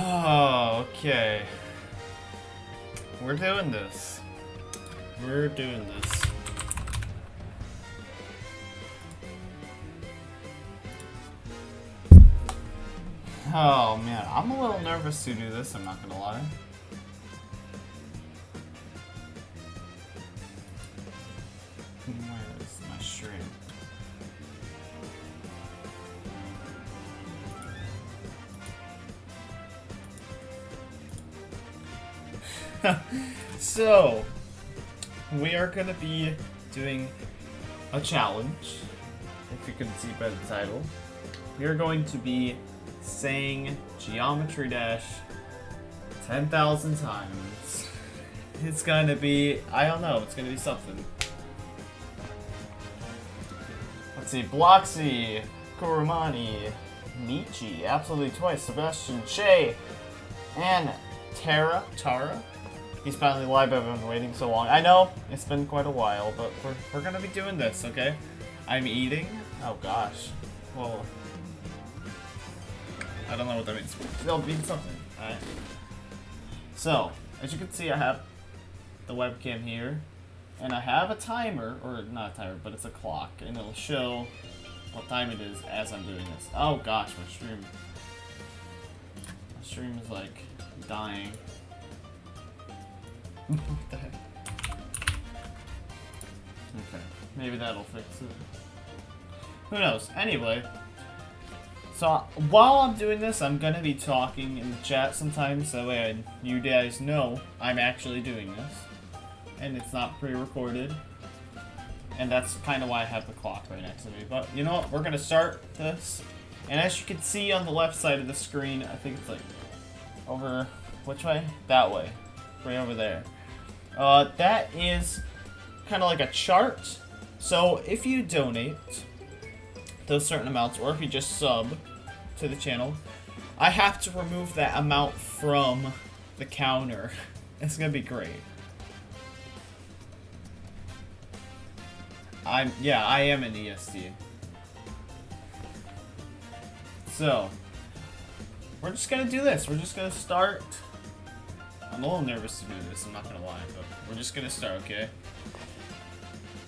Oh, okay. We're doing this. We're doing this. Oh man, I'm a little nervous to do this, I'm not gonna lie. Where is my stream? So, we are gonna be doing a challenge, if you can see by the title. We are going to be saying Geometry Dash 10,000 times. It's gonna be, I don't know, it's gonna be something. Let's see, Bloxy, Kurumani, Nietzsche, Absolutely Twice, Sebastian, Shay, and Tara. He's finally live, I've been waiting so long. I know, it's been quite a while, but we're gonna be doing this, okay? I'm eating. Oh gosh. Whoa. I don't know what that means. It'll mean something. Alright. So, as you can see, I have the webcam here. And I have a timer, or not a timer, but it's a clock. And it'll show what time it is as I'm doing this. Oh gosh, my stream is like dying. What the heck? Okay, maybe that'll fix it. Who knows? Anyway, so while I'm doing this, I'm gonna be talking in the chat sometimes, so that way you guys know I'm actually doing this. And it's not pre-recorded. And that's kind of why I have the clock right next to me. But you know what? We're gonna start this. And as you can see on the left side of the screen, I think it's like over, which way? That way. Right over there. That is kind of like a chart. So if you donate those certain amounts, or if you just sub to the channel, I have to remove that amount from the counter. It's gonna be great. I am an EST. So we're just gonna do this. We're just gonna start. I'm a little nervous to do this, I'm not gonna lie, but we're just gonna start, okay?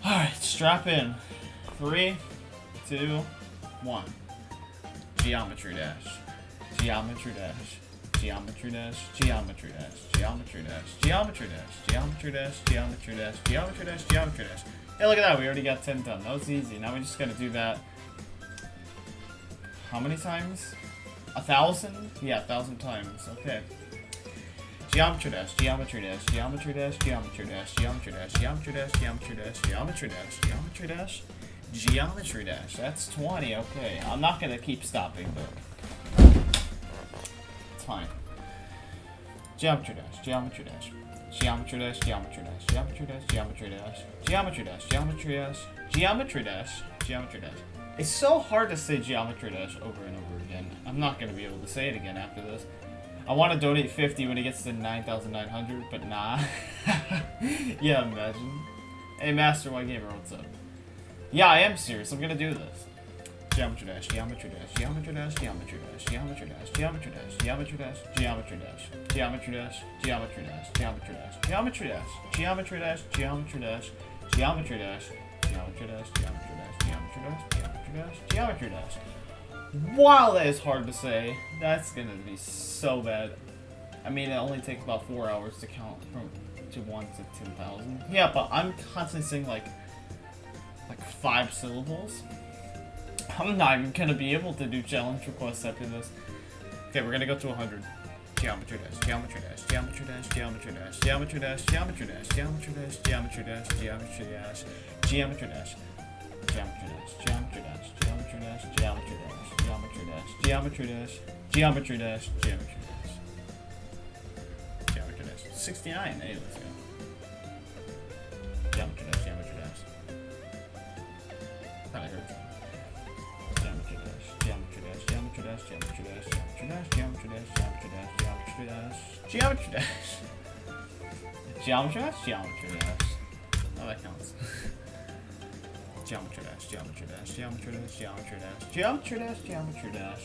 Alright, strap in. 3, 2, 1. Geometry Dash. Geometry Dash. Geometry Dash. Geometry Dash. Geometry Dash. Geometry Dash. Geometry Dash. Geometry Dash. Geometry Dash. Geometry Dash. Hey, look at that, we already got 10 done. That was easy. Now we just gotta do that. How many times? 1,000? Yeah, 1,000 times. Okay. Geometry Dash, Geometry Dash, Geometry Dash, Geometry Dash, Geometry Dash, Geometry Dash, Geometry Dash, Geometry Dash, Geometry Dash, Geometry Dash. That's 20, okay. I'm not gonna keep stopping, but it's fine. Geometry Dash, Geometry Dash, Geometry Dash, Geometry Dash, Geometry Dash, Geometry Dash, Geometry Dash, Geometry Dash, Geometry Dash, Geometry Dash. It's so hard to say Geometry Dash over and over again. I'm not gonna be able to say it again after this. I want to donate 50 when it gets to 9,900, but nah. Yeah, imagine. Hey, Master One Gamer, what's up? Yeah, I am serious. I'm gonna do this. Geometry Dash, Geometry Dash, Geometry Dash, Geometry Dash, Geometry Dash, Geometry Dash, Geometry Dash, Geometry Dash, Geometry Dash, Geometry Dash, Geometry Dash, Geometry Dash, Geometry Dash, Geometry Dash, Geometry Dash, Geometry Dash, Geometry Dash, Geometry Dash, Geometry Dash, Geometry Dash. Wow, that is hard to say. That's gonna be so bad. I mean, it only takes about 4 hours to count from 1 to 10,000. Yeah, but I'm constantly saying like 5 syllables. I'm not even gonna be able to do challenge requests after this. Okay, we're gonna go to 100. Geometry Dash, Geometry Dash, Geometry Dash, Geometry Dash, Geometry Dash, Geometry Dash, Geometry Dash, Geometry Dash, Geometry Dash, Geometry Dash, Geometry Dash, Geometry Dash, Geometry Dash, Geometry Dash, Geometry Dash, Geometry Dash, Geometry Dash, Geometry Dash, Geometry Dash, 69, hey, let's go. Geometry Dash, Geometry Dash. Kinda hurts. Geometry Dash, Geometry Dash, Geometry Dash, Geometry Dash, Geometry Dash, Geometry Dash, Geometry Dash, Geometry Dash, Geometry Dash. Geometry Dash, Geometry Dash. Oh, that counts. Geometry Dash, Geometry Dash, Geometry Dash, Geometry Dash, Geometry Dash, Geometry Dash.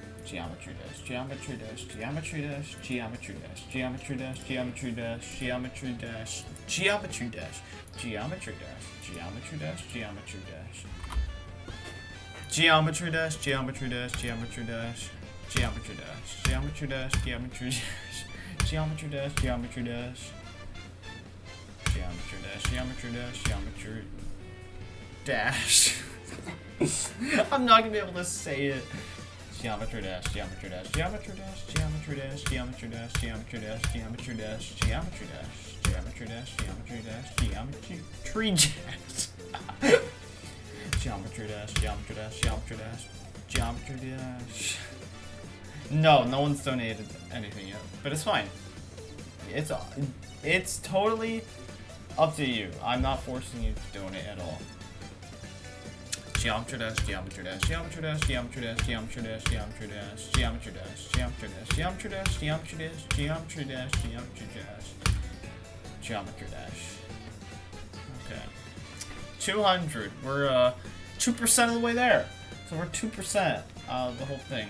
Geometry dash, geometry dash, geometry dash, geometry dash, geometry dash, geometry dash, geometry dash, geometry dash, geometry dash, geometry dash, geometry dash. Geometry dash, geometry dash, geometry dash, geometry dash, geometry dash, geometry dash, geometry dash, geometry dash, geometry dash, geometry dash, geometry dash. I'm not gonna be able to say it. Geometry dash, geometry dash, geometry dash, geometry dash, geometry dash, geometry dash, geometry dash, geometry dash, geometry dash, geometry dash, geometry dash. Geometry dash, geometry dash, geometry dash, geometry dash. No one's donated anything yet, but it's fine. It's totally up to you. I'm not forcing you to donate at all. Geometry dash, geometry dash, geometry dash, geometry dash, geometry dash, geometry dash, geometry dash, geometry dash, geometry dash, geometry dash, geometry dash, geometry dash, geometry dash. Okay. 200. We're 2% of the way there. So we're 2% of the whole thing.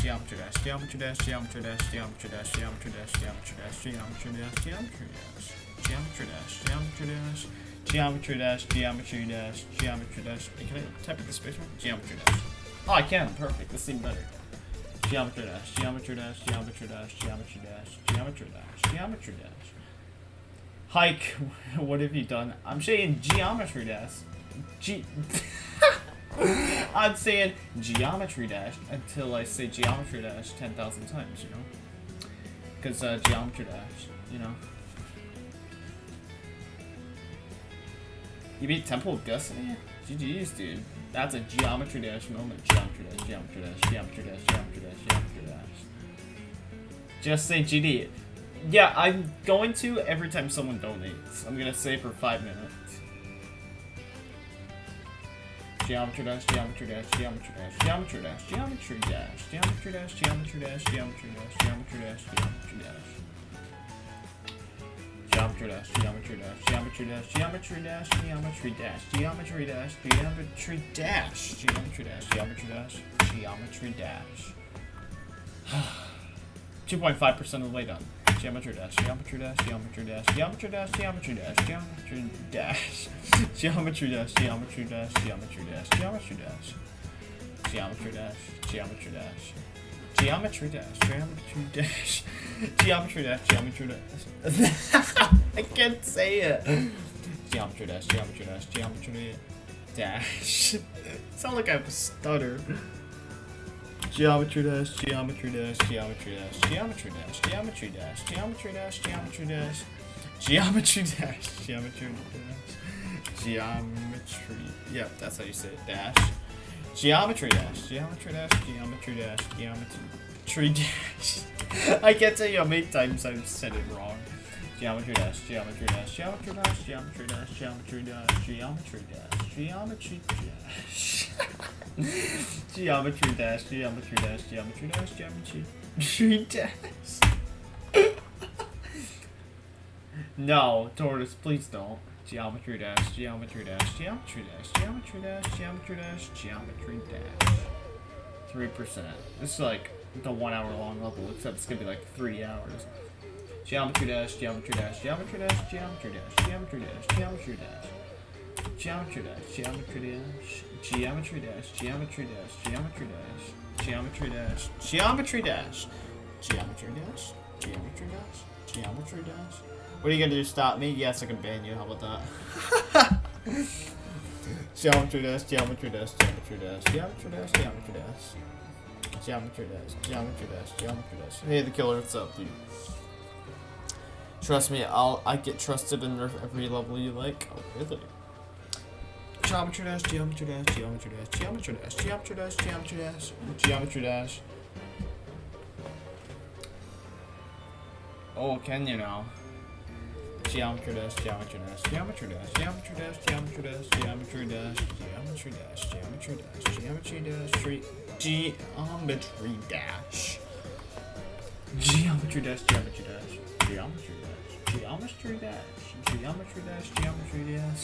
Geometry dash, geometry dash, geometry dash, geometry dash, geometry dash, geometry dash, geometry dash, geometry dash, geometry dash, geometry dash, geometry dash, geometry dash, geometry dash. Can I type in the space one? Geometry dash. Oh, I can. Perfect. This seems better. Geometry dash, geometry dash, geometry dash, geometry dash, geometry dash, geometry dash. Hike. What have you done? I'm saying geometry dash. I'm saying geometry dash until I say geometry dash 10,000 times, you know? Because geometry dash, you know? You beat Temple of Destiny? GG's, dude. That's a geometry dash moment. Geometry dash, geometry dash, geometry dash, geometry dash, geometry dash. Just say GD. Yeah, I'm going to every time someone donates. I'm gonna say for 5 minutes. Geometry dash, geometry dash, geometry dash, geometry dash, geometry dash, geometry dash, geometry dash, geometry dash, geometry dash, geometry dash. Geometry dash, geometry dash, geometry dash, geometry dash, geometry dash, geometry dash, geometry dash, geometry dash, geometry dash, geometry dash. 2.5% of the way done. Geometry dash, geometry dash, geometry dash, geometry dash, geometry dash, geometry dash, geometry dash, geometry dash, geometry dash, geometry dash, geometry dash, geometry dash, geometry dash, geometry dash, geometry dash, geometry dash. I can't say it. Geometry dash, geometry dash, geometry dash. Sound like I have a stutter. Geometry dash, geometry dash, geometry dash, geometry dash, geometry dash, geometry dash, geometry dash, geometry dash, geometry dash, geometry. Yep, that's how you say it. Dash. Geometry dash, geometry dash, geometry dash, geometry dash. I can't tell you how many times I've said it wrong. Geometry dash, geometry dash, geometry dash, geometry dash, geometry dash, geometry dash, geometry dash. Geometry dash, geometry dash, geometry dash, geometry dash. No, Tortoise, please don't. Geometry dash, geometry dash, geometry dash, geometry dash, geometry dash, geometry dash. 3%. This is like the 1 hour long level, except it's gonna be like 3 hours. Geometry dash, geometry dash, geometry dash, geometry dash, geometry dash, geometry dash. Geometry dash, geometry dash, geometry dash, geometry dash, geometry dash, geometry dash, geometry dash, geometry dash, geometry dash, geometry dash. What are you gonna do? Stop me? Yes, I can ban you. How about that? Geometry dash, geometry dash, geometry dash, geometry dash, geometry dash, geometry dash, geometry dash, geometry dash. Hey, the killer, what's up, dude? Trust me, I get trusted in every level you like. Oh, really? Geometry dash, geometry dash, geometry dash, geometry dash, geometry dash, geometry dash, geometry dash. Oh, can you now? Geometry dash, geometry dash, geometry dash, geometry dash, geometry dash, geometry dash, geometry dash, geometry dash, geometry dash, geometry dash, geometry dash, geometry dash, geometry dash, geometry dash, geometry dash, geometry dash,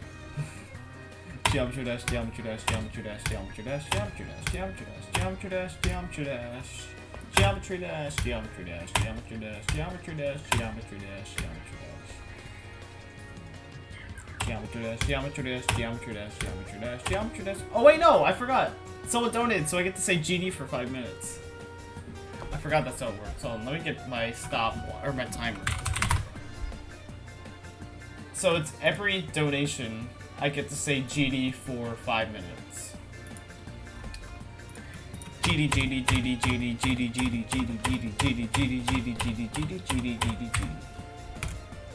Geometry dash, geometry dash, geometry dash, geometry dash, geometry dash, geometry dash, geometry dash, geometry dash. Geometry dash, geometry dash, geometry dash, geometry dash, geometry dash, geometry dash. Geometry dash, geometry dash, geometry dash, geometry dash, geometry dash. Oh wait, no, I forgot. Someone donated, so I get to say GD for 5 minutes. I forgot that's how it works. So let me get my stop or my timer. So it's every donation I get to say GD for 5 minutes. GD, GD, GD, GD, GD, GD, GD, GD, GD, GD, GD, GD, GD, GD, GD, GD.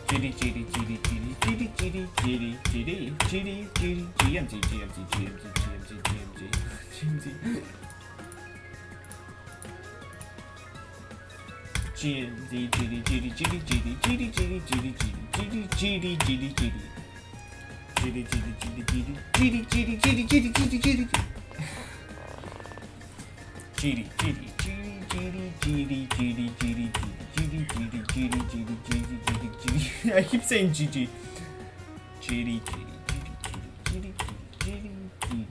GD, GD, GD, GD, GD, GD, GD, GD, GD, GD, GMG, GMG, GMG, GMG, GMG, GMG. GMG, GD, GD, GD, GD, GD, GD, GD, GD, GD, GD, GD, GD. GD, GD, GD, GD, GD, GD, GD, GD, GD, GD. GD, GD, GD, GD, GD, GD, GD. I keep saying GG. GD, GD, GD, GD, GD.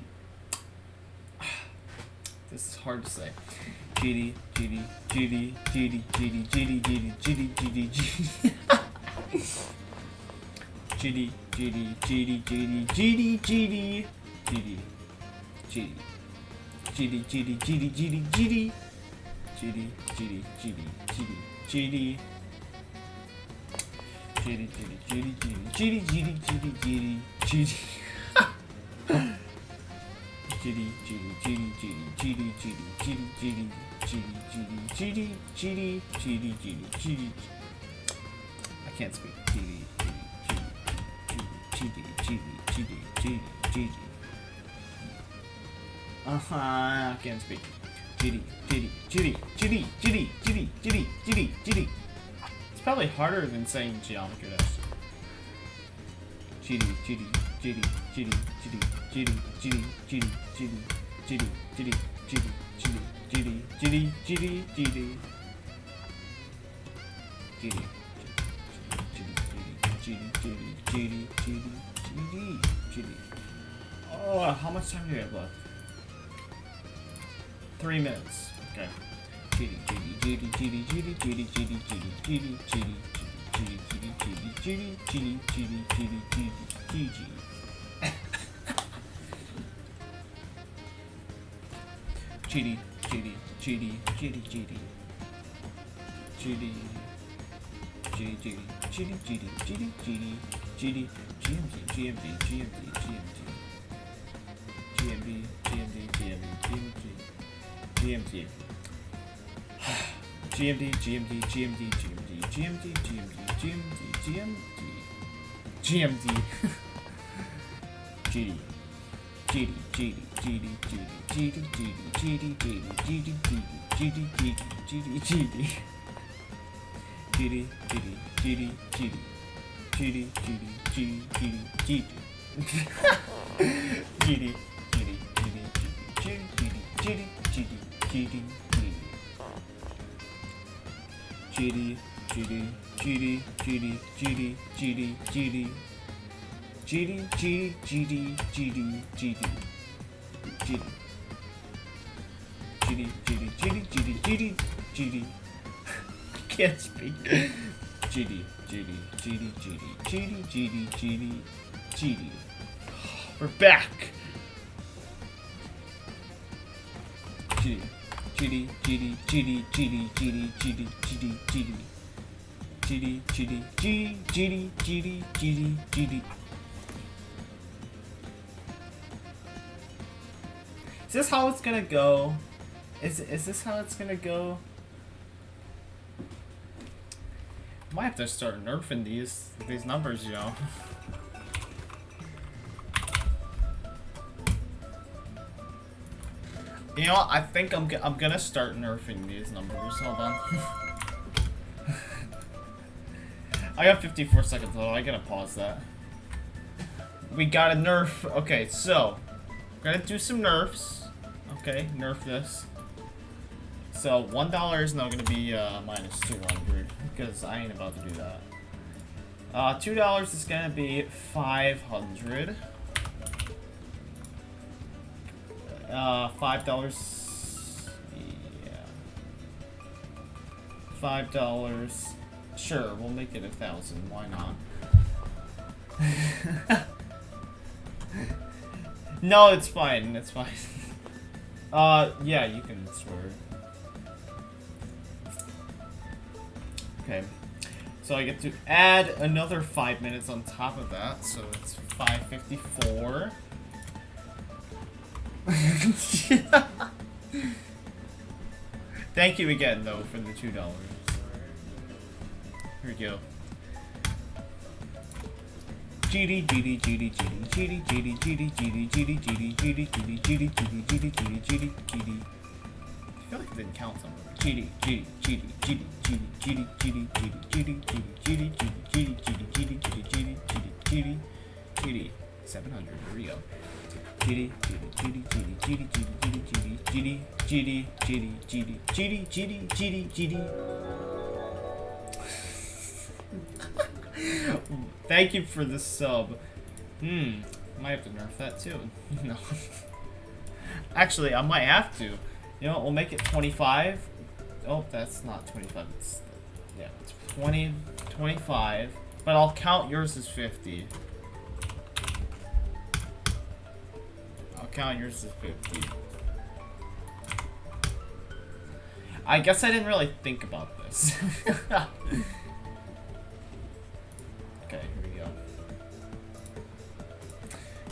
This is hard to say. GD, GD, GD, GD, GD, GD, GD, GD, GD, GD. GD, GD, GD, GD, GD, GD, GD. GD, GD, GD, GD, GD. GD, GD, GD, GD, GD. GD, GD, GD, GD, GD, GD, GD, GD. GD, GD, GD, GD, GD, GD, GD, GD, GD, GD. I can't speak. GD, GD, GD, GD, GD. I can't speak. GD, GD, GD, GD, GD, GD, GD, GD, GD. It's probably harder than saying geometry dash. GD, GD, GD, GD, GD, GD, GD, GD, GD, GD, GD, GD, GD, GD, GD, GD. GD. GD. Oh, how much time do we have left? 3 minutes. Okay. GD. Can't speak. GD. We're back. GD. Is this how it's gonna go? Is this how it's gonna go? Might have to start nerfing these numbers, you know. You know what? I think I'm gonna start nerfing these numbers. Hold on. I got 54 seconds though. I gotta pause that. We gotta nerf. Okay, so we're gonna do some nerfs. Okay, nerf this. So $1 is now gonna be minus 200 because I ain't about to do that. $2 is gonna be 500. $5. Yeah. $5. Sure, we'll make it 1,000. Why not? No, it's fine. It's fine. Yeah, you can swear. Okay. So I get to add another 5 minutes on top of that, so it's 5:54. Thank you again, though, for the $2. Here we go. GD GD GD GD GD GD GD GD GD GD GD GD GD GD GD GD GD. I feel like it didn't count somewhere. GD GD GD GD GD GD GD GD GD GD GD GD GD GD GD 700. Here we go. GD GD GD GD GD GD GD GD GD GD GD GD GD. Thank you for the sub. Might have to nerf that too. No. Actually, I might have to. You know what, we'll make it 25. Oh, that's not 25. It's, yeah, it's 25. But I'll count yours as 50. I'll count yours as 50. I guess I didn't really think about this. Okay, here we go.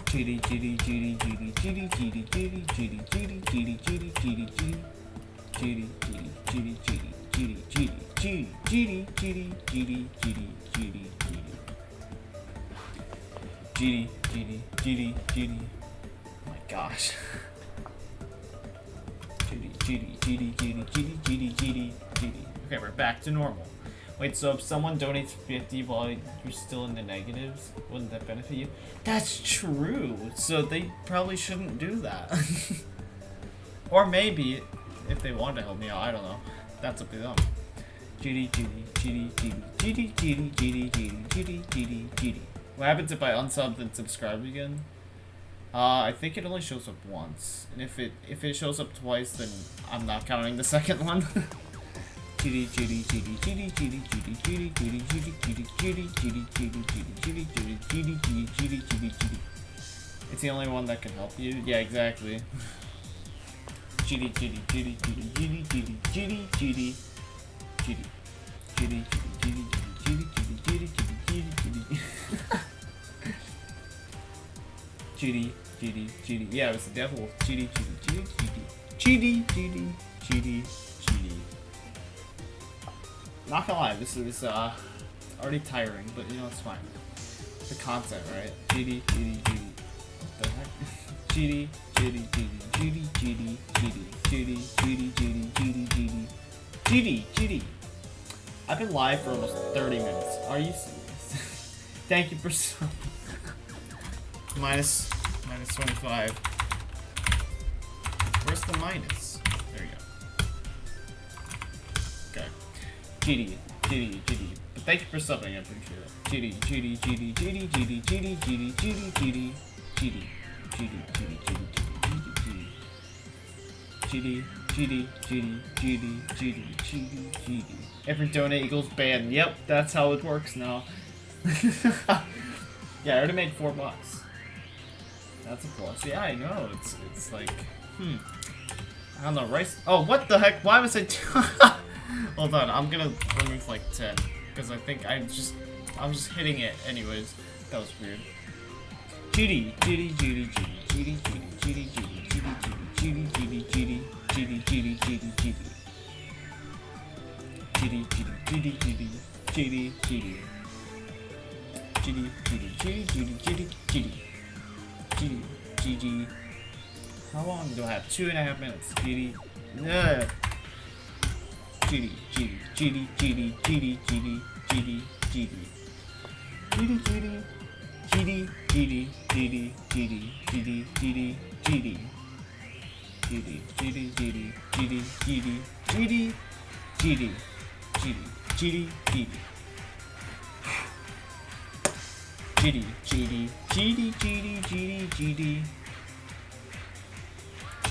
GD GD GD GD GD GD GD GD GD GD GD GD GD GD GD GD GD GD GD. Oh my gosh. Okay, we're back to normal. Wait, so if someone donates 50 while you're still in the negatives, wouldn't that benefit you? That's true. So they probably shouldn't do that. Or maybe if they want to help me out, I don't know. That's up to them. What happens if I unsub and subscribe again? I think it only shows up once, and if it shows up twice, then I'm not counting the second one. It's the only one that can help you. Yeah, exactly. Yeah, it was the devil. Not gonna lie, this is already tiring, but you know it's fine. The content, right? What the heck? I've been live for almost 30 minutes. Are you serious? Thank you for so minus 25. Where's the minus? There you go. Okay. GD. But thank you for subbing, I appreciate it. GD. Every donate equals ban. Yep, that's how it works now. Yeah, I already made $4. That's a plus. Yeah, I know. It's like, I don't know, rice. Oh, what the heck? Why was I Hold on, I'm gonna remove like 10 because I think I'm just hitting it anyways. That was weird. GD. How long do I have? 2.5 minutes. GD.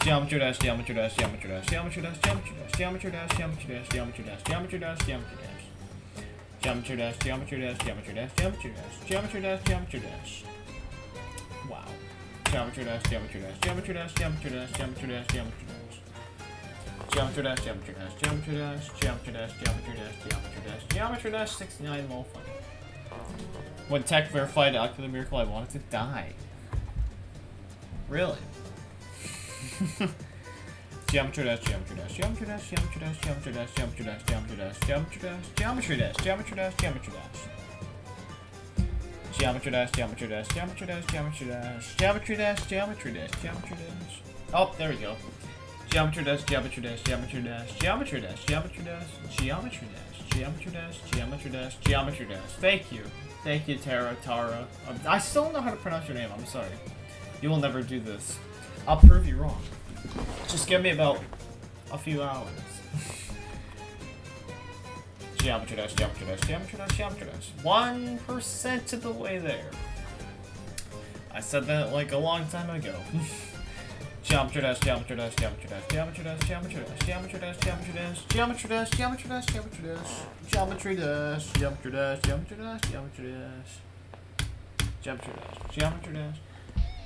Geometry dash, geometry dash, geometry dash, geometry dash, geometry dash, geometry dash, geometry dash, geometry dash, geometry dash, geometry dash. Geometry dash, geometry dash, geometry dash, geometry dash, geometry dash, geometry dash. Wow. Geometry dash, geometry dash, geometry dash, geometry dash, geometry dash, geometry dash. Geometry dash, geometry dash, geometry dash, geometry dash, geometry dash, geometry dash, geometry dash, 69 lol funny. When tech verified Ocular Miracle, I wanted to die. Really? Geometry dash, geometry dash, geometry dash, geometry dash, geometry dash, geometry dash, geometry dash, geometry dash, geometry dash, geometry dash, geometry dash. Geometry dash, geometry dash, geometry dash, geometry dash, geometry dash, geometry dash, geometry dash. Oh, there we go. Geometry dash, geometry dash, geometry dash, geometry dash, geometry dash, geometry dash, geometry dash, geometry dash, geometry dash. Thank you. Thank you, Tara. I still don't know how to pronounce your name, I'm sorry. You will never do this. I'll prove you wrong. Just give me about a few hours. Geometry dash, geometry dash, geometry dash, geometry dash. 1% of the way there. I said that like a long time ago. Geometry dash, geometry dash, geometry dash, geometry dash, geometry dash, geometry dash, geometry dash, geometry dash, geometry dash, geometry dash, geometry dash, geometry dash, geometry dash, geometry dash, geometry dash, geometry dash.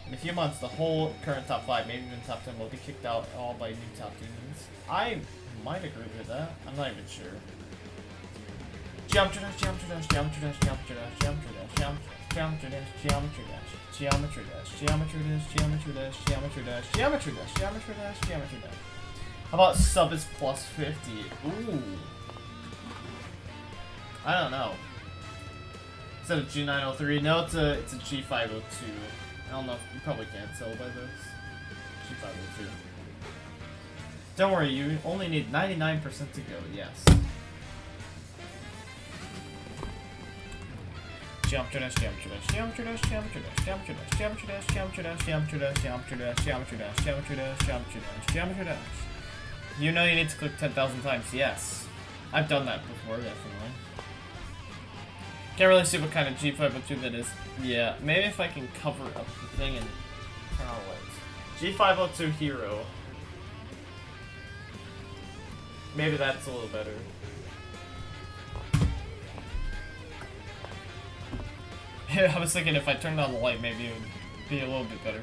In a few months, the whole current top 5, maybe even top 10, will be kicked out all by new top demons. I might agree with that. I'm not even sure. Geometry dash, geometry dash, geometry dash, geometry dash, geometry dash, geometry dash, geometry dash, geometry dash, geometry dash, geometry dash, geometry dash, geometry dash, geometry dash, geometry dash. How about sub is plus 50? Ooh. I don't know. Is that a G903? No, it's a G502. I don't know if you probably can't tell by this. G502. Don't worry, you only need 99% to go, yes. Geometry dash, geometry dash, geometry dash, geometry dash, geometry dash, geometry dash, geometry dash, geometry dash, geometry dash, geometry dash, geometry dash, geometry dash, geometry dash. You know you need to click 10,000 times, yes. I've done that before, definitely. Can't really see what kind of G502 that is. Yeah, maybe if I can cover up the thing and turn on the lights. G502 Hero. Maybe that's a little better. I was thinking if I turned on the light, maybe it would be a little bit better.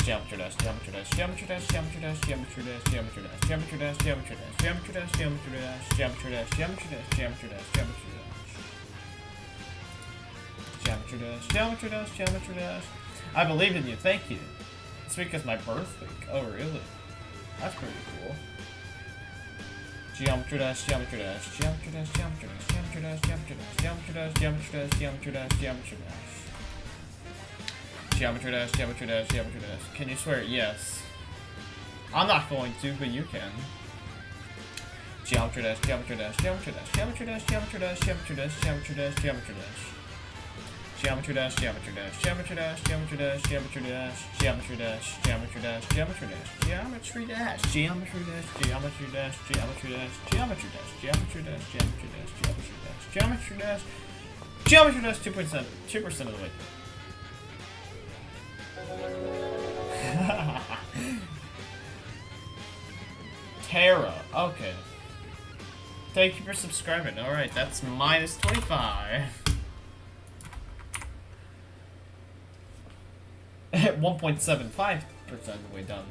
Geometry dash, geometry dash, geometry dash, geometry dash, geometry dash, geometry dash, geometry dash, geometry dash, geometry dash, geometry dash, geometry dash, geometry dash, geometry dash, geometry dash. Geometry dash, geometry dash, geometry dash. I believe in you, thank you. This week is my birth week. Oh, really? That's pretty cool. Geometry dash, geometry dash, geometry dash, geometry dash, geometry dash, geometry dash, geometry dash, geometry dash, geometry dash, geometry dash. Geometry dash, geometry dash, geometry dash. Can you swear yes? I'm not going to, but you can. Geometry dash, geometry dash, geometry dash, geometry dash, geometry dash, geometry dash, geometry dash, geometry dash. Geometry dash, geometry dash, geometry dash, geometry dash, geometry dash, geometry dash, geometry dash, geometry dash, geometry dash, geometry dash, geometry dash, geometry dash, geometry dash, geometry dash, geometry dash, geometry dash, geometry dash, 2% of the way. Tara, okay. Thank you for subscribing. Alright, that's minus 25. 1.75% way done.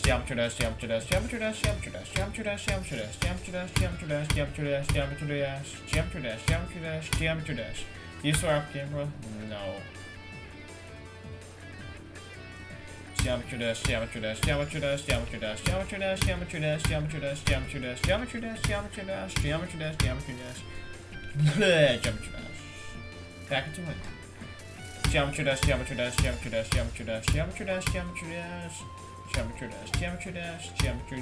Geometry dash, geometry dash, geometry dash, geometry dash, geometry dash, geometry dash, geometry dash, geometry dash, geometry dash, geometry dash, geometry dash, geometry dash, geometry dash. Do you swear off camera? No. Geometry dash, geometry dash, geometry dash, geometry dash, geometry dash, geometry dash, geometry dash, geometry dash, geometry dash, geometry dash, geometry dash, geometry dash, geometry dash. Back into it. Geometry dash, geometry dash, geometry dash, geometry dash, geometry dash, geometry dash, geometry dash, geometry dash, geometry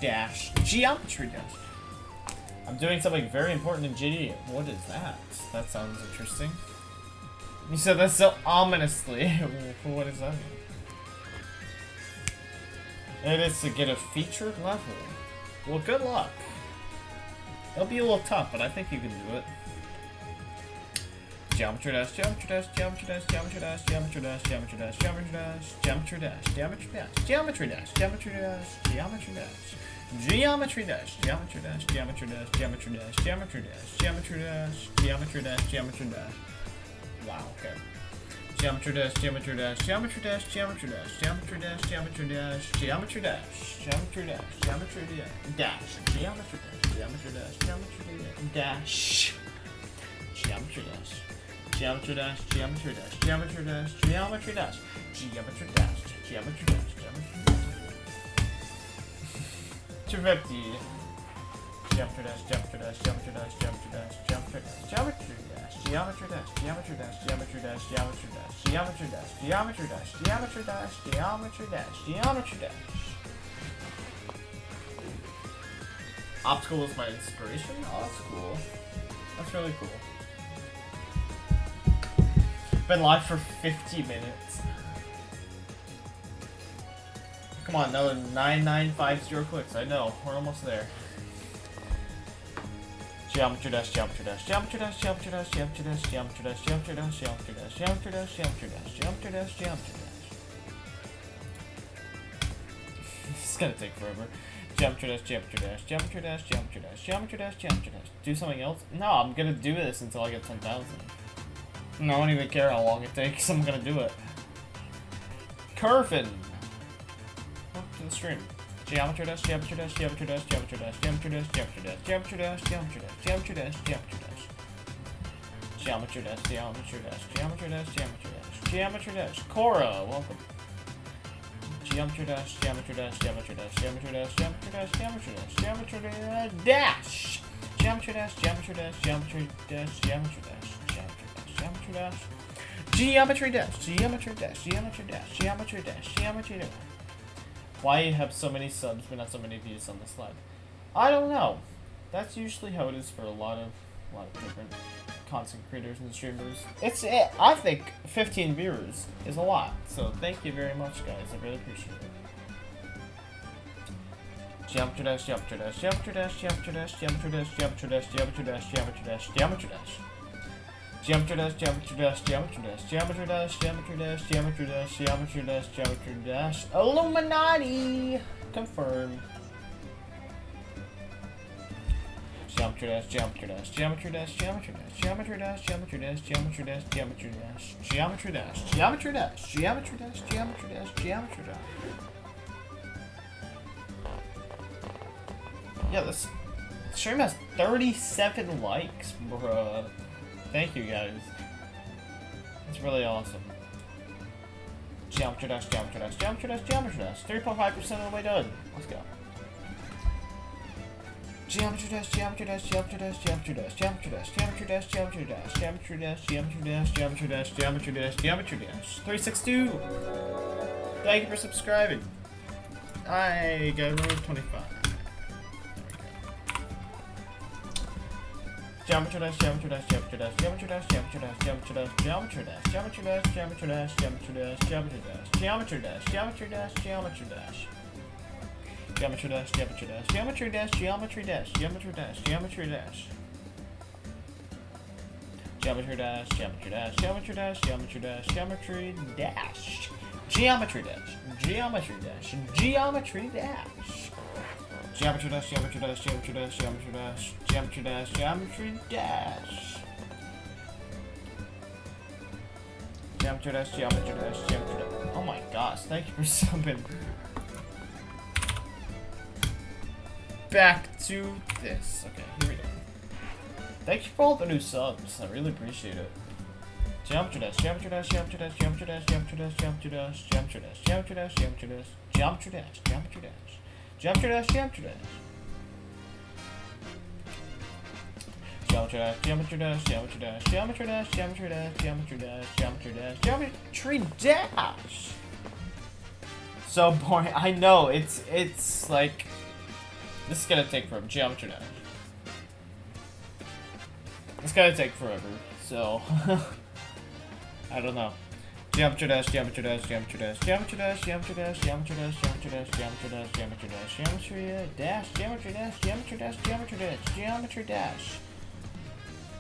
dash, geometry dash. I'm doing something very important in GD. What is that? That sounds interesting. You said that so ominously. What does that mean? It is to get a featured level. Well, good luck. It'll be a little tough, but I think you can do it. Geometry dash, geometry dash, geometry dash, geometry dash, geometry dash, geometry dash, geometry dash, geometry dash, geometry dash, geometry dash, geometry dash, geometry dash, geometry dash, geometry dash, geometry dash, geometry dash, geometry dash, geometry dash, geometry dash, geometry dash. Wow, okay. Geometry dash, geometry dash, geometry dash, geometry dash, geometry dash, geometry dash, geometry dash, geometry dash, geometry dash, geometry dash, geometry dash, geometry dash, geometry dash, geometry dash, geometry dash, geometry dash, geometry dash, geometry dash, geometry dash, geometry dash. 250. Geometry dash, geometry dash, geometry dash, geometry dash, geometry dash, geometry dash, geometry dash, geometry dash, geometry dash, geometry dash, geometry dash, geometry dash, geometry dash, geometry dash, geometry dash. Optical was my inspiration? Oh, that's cool. That's really cool. Been live for 50 minutes. Come on, another 9950 clicks. I know, we're almost there. Geometry dash, geometry dash, geometry dash, geometry dash, geometry dash, geometry dash, geometry dash, geometry dash, geometry dash, geometry dash, geometry dash, geometry dash. This is gonna take forever. Geometry dash, geometry dash, geometry dash, geometry dash, geometry dash, geometry dash. Do something else? No, I'm gonna do this until I get 10,000. No, I don't even care how long it takes. I'm gonna do it. Curvin. Welcome to the stream. Geometry dash, geometry dash, geometry dash, geometry dash, geometry dash, geometry dash, geometry dash, geometry dash, geometry dash, geometry dash. Geometry dash, geometry dash, geometry dash, geometry dash, geometry dash. Cora, welcome. Geometry dash, geometry dash, geometry dash, geometry dash, geometry dash, geometry dash, geometry dash. Geometry dash, geometry dash, geometry dash, geometry dash, geometry dash. Geometry dash, geometry dash, geometry dash, geometry dash, geometry dash. Why you have so many subs but not so many views on this live? I don't know. That's usually how it is for a lot of different content creators and streamers. I think 15 viewers is a lot. So thank you very much, guys. I really appreciate it. Geometry dash, geometry dash, geometry dash, geometry dash, geometry dash, geometry dash, geometry dash, geometry dash, geometry dash. Geometry dash, geometry dash, geometry dash, geometry dash, geometry dash, geometry dash, geometry dash, geometry dash. Illuminati! Confirm. Geometry dash, geometry dash, geometry dash, geometry dash, geometry dash, geometry dash, geometry dash, geometry dash, geometry dash, geometry dash, geometry dash, geometry dash, geometry dash. Yeah, this stream has 37 likes, bruh. Thank you, guys. It's really awesome. Geometry dash, geometry dash, geometry dash, geometry dash. 3.5% of the way done. Let's go. Geometry dash, geometry dash, geometry dash, geometry dash, geometry dash, geometry dash, geometry dash, geometry dash, geometry dash, geometry dash, geometry dash, geometry dash. 362. Thank you for subscribing. I got number 25. Geometry dash, geometry dash, geometry dash, geometry dash, geometry dash, geometry dash, geometry dash, geometry dash, geometry dash, geometry dash, geometry dash, geometry dash, geometry dash, geometry dash. Geometry dash, geometry dash, geometry dash, geometry dash, geometry dash, geometry dash. Geometry dash, geometry dash, geometry dash, geometry dash, geometry dash. Geometry dash, geometry dash, geometry dash. Geometry dash, geometry dash, geometry dash, geometry dash, geometry dash, geometry dash. Geometry dash, geometry dash, geometry dash. Oh my gosh, thank you for subbing. Back to this. Okay, here we go. Thank you for all the new subs. I really appreciate it. Geometry dash, geometry dash, geometry dash, geometry dash, geometry dash, geometry dash, geometry dash, geometry dash, geometry dash, geometry dash, geometry dash. Geometry dash, geometry dash. Geometry dash, geometry dash, geometry dash, geometry dash, geometry dash, geometry dash, geometry dash, geometry dash. So boring. I know, it's like, this is gonna take forever. Geometry dash. It's gonna take forever, so I don't know. Geometry dash, geometry dash, geometry dash, geometry dash, geometry dash, geometry dash, geometry dash, geometry dash, geometry dash, geometry dash, geometry dash, geometry dash, geometry dash, geometry dash.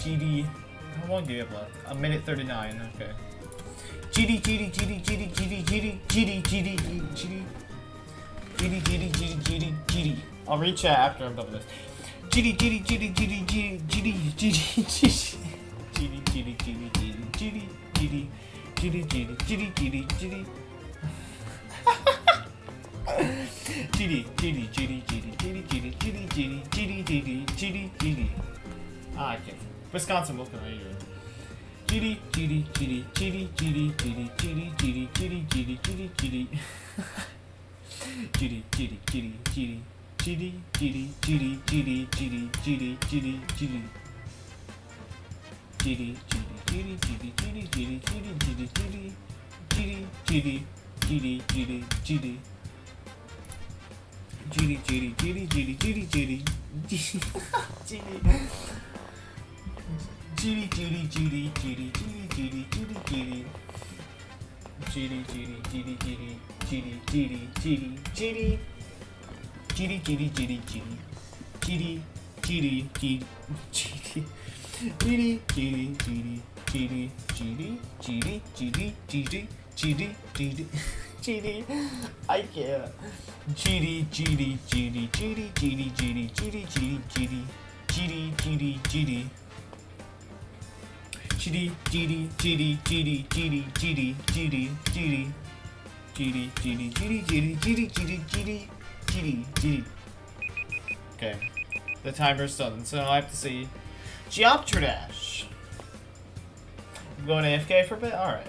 GD. How long do you have left? A minute 39. Okay. GD. I'll read chat after I'm done with this. I can't. Wisconsin, what's going on? I can't. Okay, the timer's done, so I have to see Geometry Dash. I'm going AFK for a bit? Alright.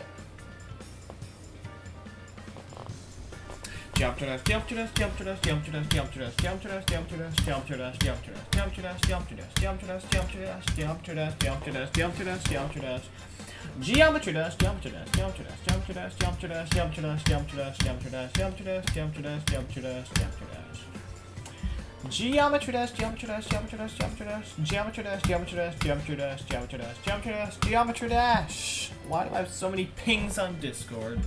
Geometry Dash. Why do I have so many pings on Discord?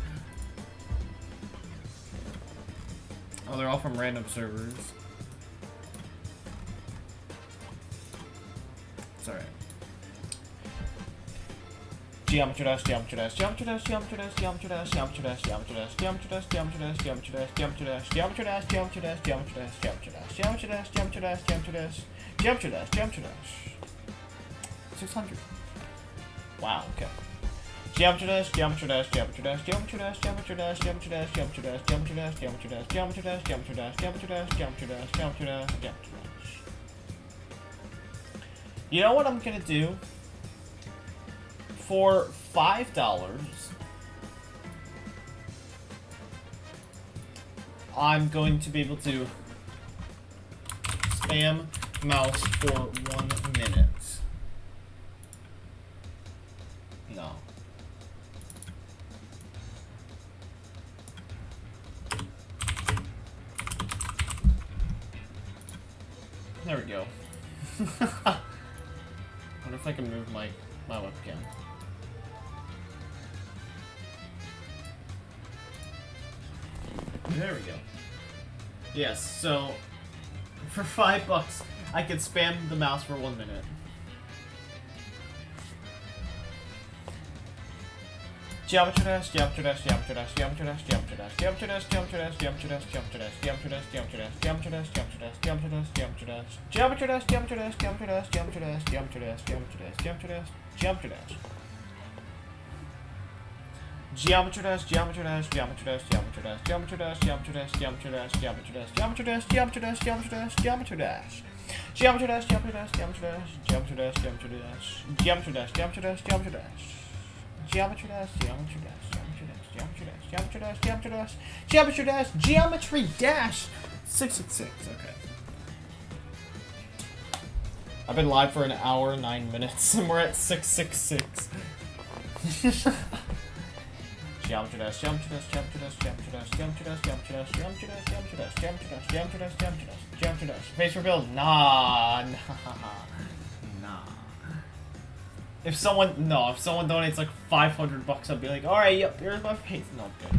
Oh, they're all from random servers. It's alright. Geometry Dash. Geometry Dash. 600. Wow, okay. Geometry Dash. You know what I'm gonna do? For $5, I'm going to be able to spam mouse for 1 minute. No. There we go. I wonder if I can move my webcam. There we go. Yes, so for $5, I could spam the mouse for 1 minute. Geometry Dash. Geometry Dash 666. Okay. I've been live for an hour, 9 minutes, and we're at 666. Geometry Dash. Face reveal. Nah. If someone donates like $500, I'd be like, alright, yep, here's my face. No, good.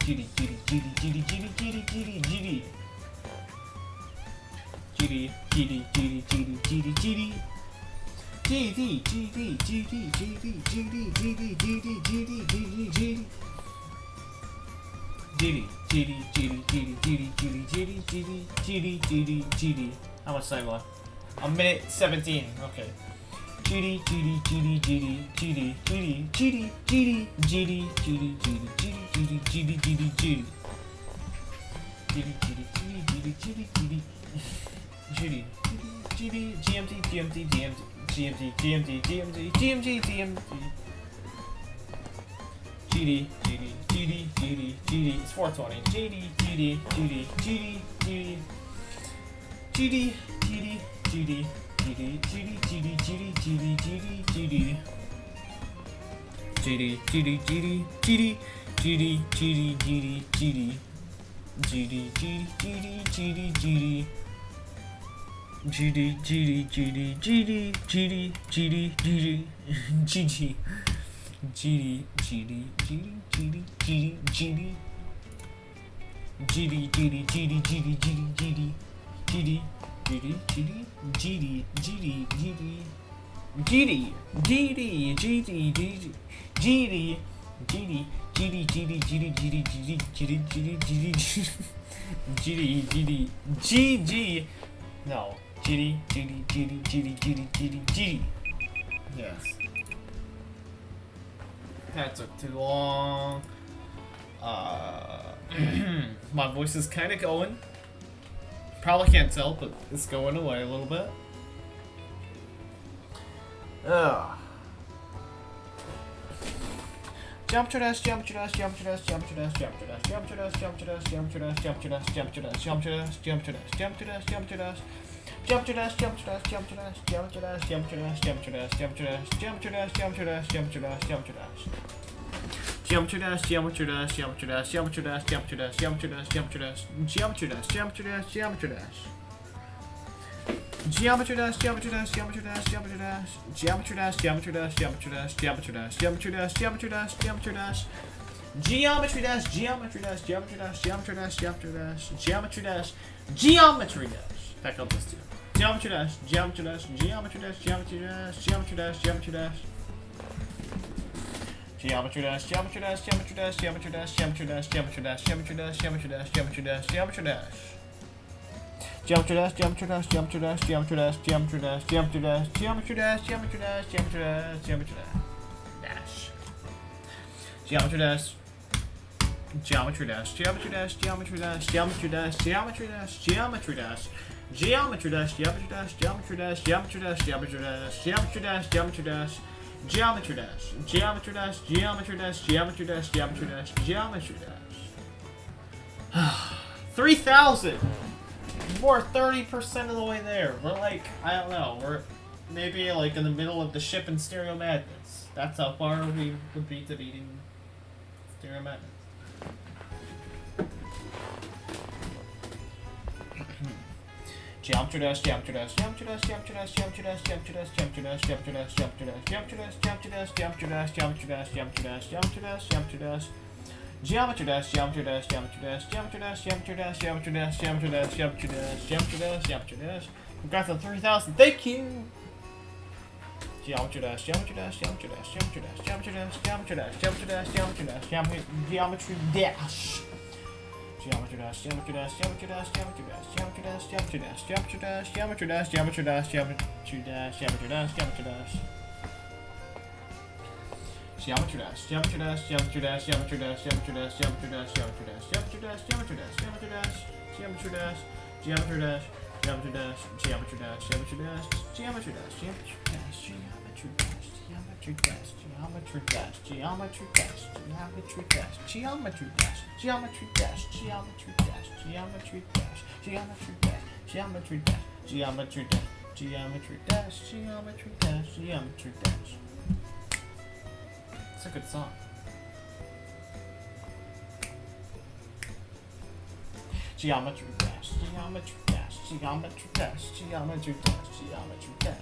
How much time left? A minute 17. Okay. It's 420. No. Yes. That took too long. My voice is kind of going. Probably can't tell, but it's going away a little bit. Geometry dash. Back up this too. Geometry dash. Geometry dash. 3,000! We're 30% of the way there. We're like, I don't know, we're maybe like in the middle of the ship in Stereo Madness. That's how far we would be to beating Stereo Madness. Geometry dash. We got to 3,000. Thank you. Geometry dash. Geometry dash. It's a good song. Geometry dash. Geometry dash.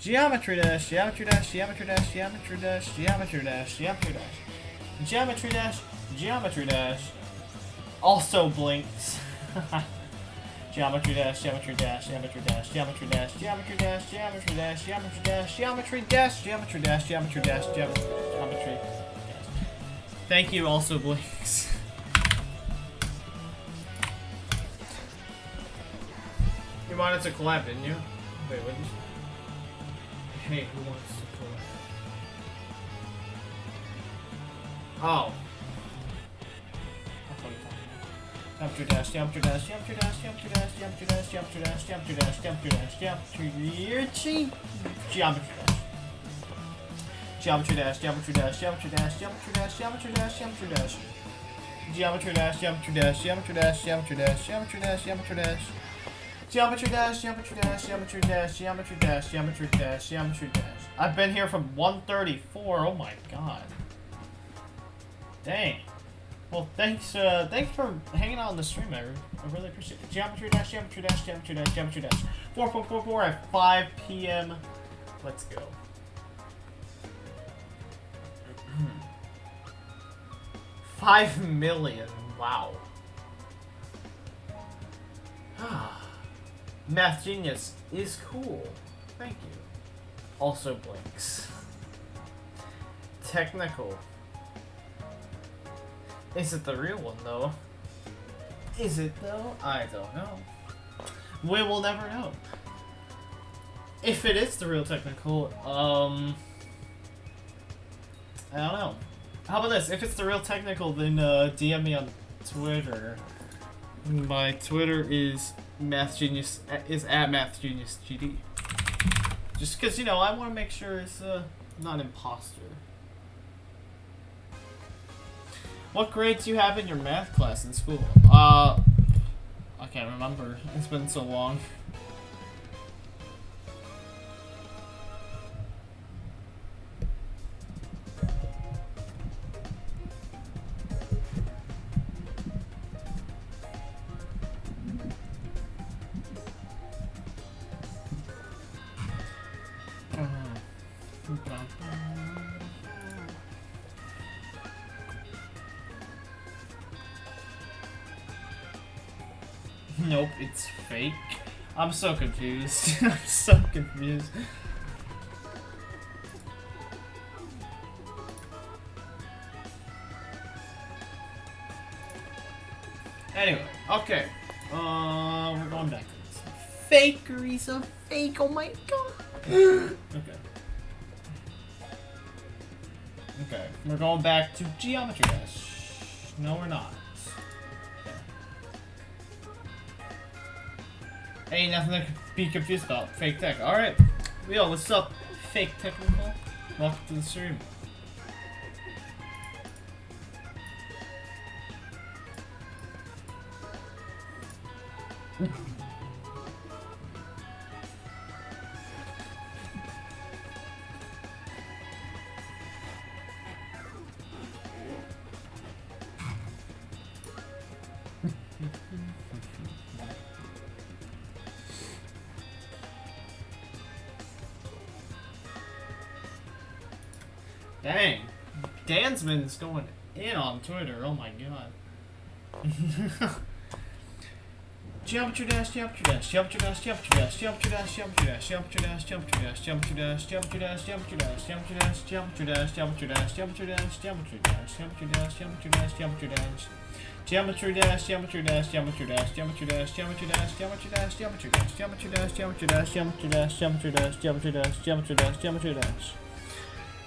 Geometry dash, geometry dash, geometry dash, geometry dash, geometry dash, geometry dash. Geometry dash, geometry dash. Also blinks. Geometry dash, geometry dash, geometry dash, geometry dash, geometry dash, geometry dash, geometry dash, geometry dash, geometry dash, geometry dash, geometry dash. Thank you, also blinks. You wanted to collab, didn't you? Wait, what did you say? Hey, who wants to collab? Oh. Geometry dash, geometry dash, geometry dash, geometry dash, geometry dash, geometry dash, geometry dash, geometry dash, geometry dash. Geometry dash, geometry dash, geometry dash, geometry dash, geometry dash, geometry dash. Geometry dash, geometry dash, geometry dash, geometry dash, geometry dash, geometry dash. Geometry dash, geometry dash, geometry dash, geometry dash, geometry dash, geometry dash. I've been here from 1:34. Oh my god. Dang. Well, thanks for hanging out on the stream. I really appreciate it. Geometry dash, geometry dash, geometry dash, geometry dash. 4.44 at 5 p.m. Let's go. $5 million. Wow. MathGenius is cool. Thank you. Also blinks. Technical. Is it the real one though? Is it though? I don't know. We will never know. If it is the real technical, I don't know. How about this? If it's the real technical, then DM me on Twitter. My Twitter is MathGenius at MathGeniusGD. Just because, you know, I want to make sure it's not an imposter. What grades do you have in your math class in school? I can't remember. It's been so long. Nope, it's fake. I'm so confused. I'm so confused. Anyway, okay. We're going back to this. Fakery's a fake, oh my god. Okay. Okay, we're going back to geometry dash. No, we're not. Ain't nothing to be confused about. Fake tech. Alright. Yo, what's up? Fake technical. Welcome to the stream. Dang. Dansman's going in on Twitter. Oh my god. Geometry dash, geometry dash, geometry dash, geometry dash, geometry dash, geometry dash, geometry dash, geometry dash, geometry dash, geometry dash, geometry dash, geometry dash, geometry dash, geometry dash, geometry dash, geometry dash, geometry dash, geometry dash, geometry dash. Geometry dash, geometry dash, geometry dash, geometry dash, geometry dash, geometry dash, geometry dash, geometry dash, geometry dash, geometry dash, geometry dash, geometry dash, geometry dash, geometry dash.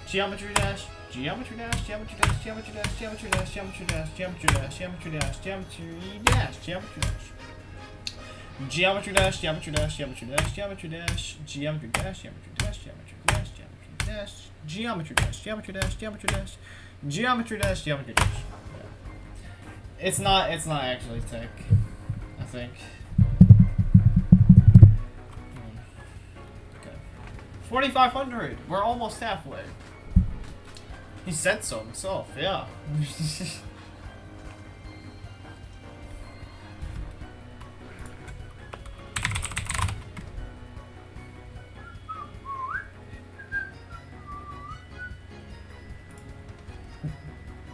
Geometry dash, geometry dash, geometry dash, geometry dash, geometry dash, geometry dash, geometry dash, geometry dash, geometry dash, geometry dash. Geometry dash, geometry dash, geometry dash, geometry dash, geometry dash, geometry dash, geometry dash, geometry dash, geometry dash, geometry dash, geometry dash, geometry dash, geometry dash. It's not actually tech, I think. Okay. 4,500. We're almost halfway. He said so himself, yeah.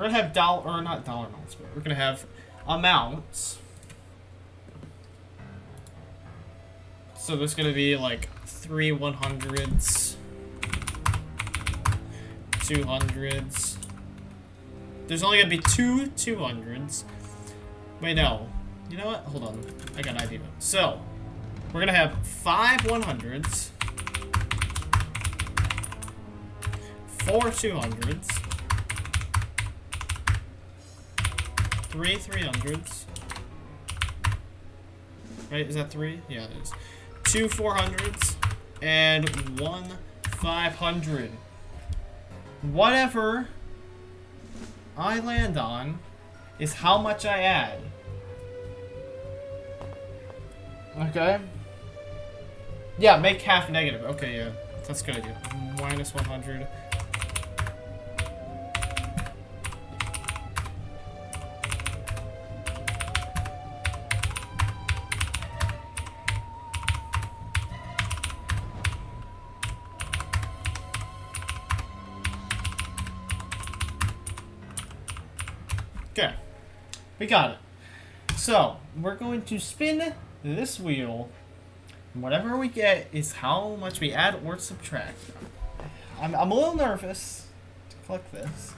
We're gonna have not dollar amounts, but we're gonna have amounts. So there's gonna be like 3 100s, 200s. There's only gonna be 2 200s. Wait, no. You know what? Hold on. I got an idea. So, we're gonna have 5 100s, 4 200s, 3 300s. Right? Is that 3? Yeah, it is. 2 400s and 1 500. Whatever I land on is how much I add. Okay? Yeah, make half negative. Okay, yeah. That's a good idea. Minus 100. Okay, we got it. So, we're going to spin this wheel. And whatever we get is how much we add or subtract. I'm a little nervous to click this.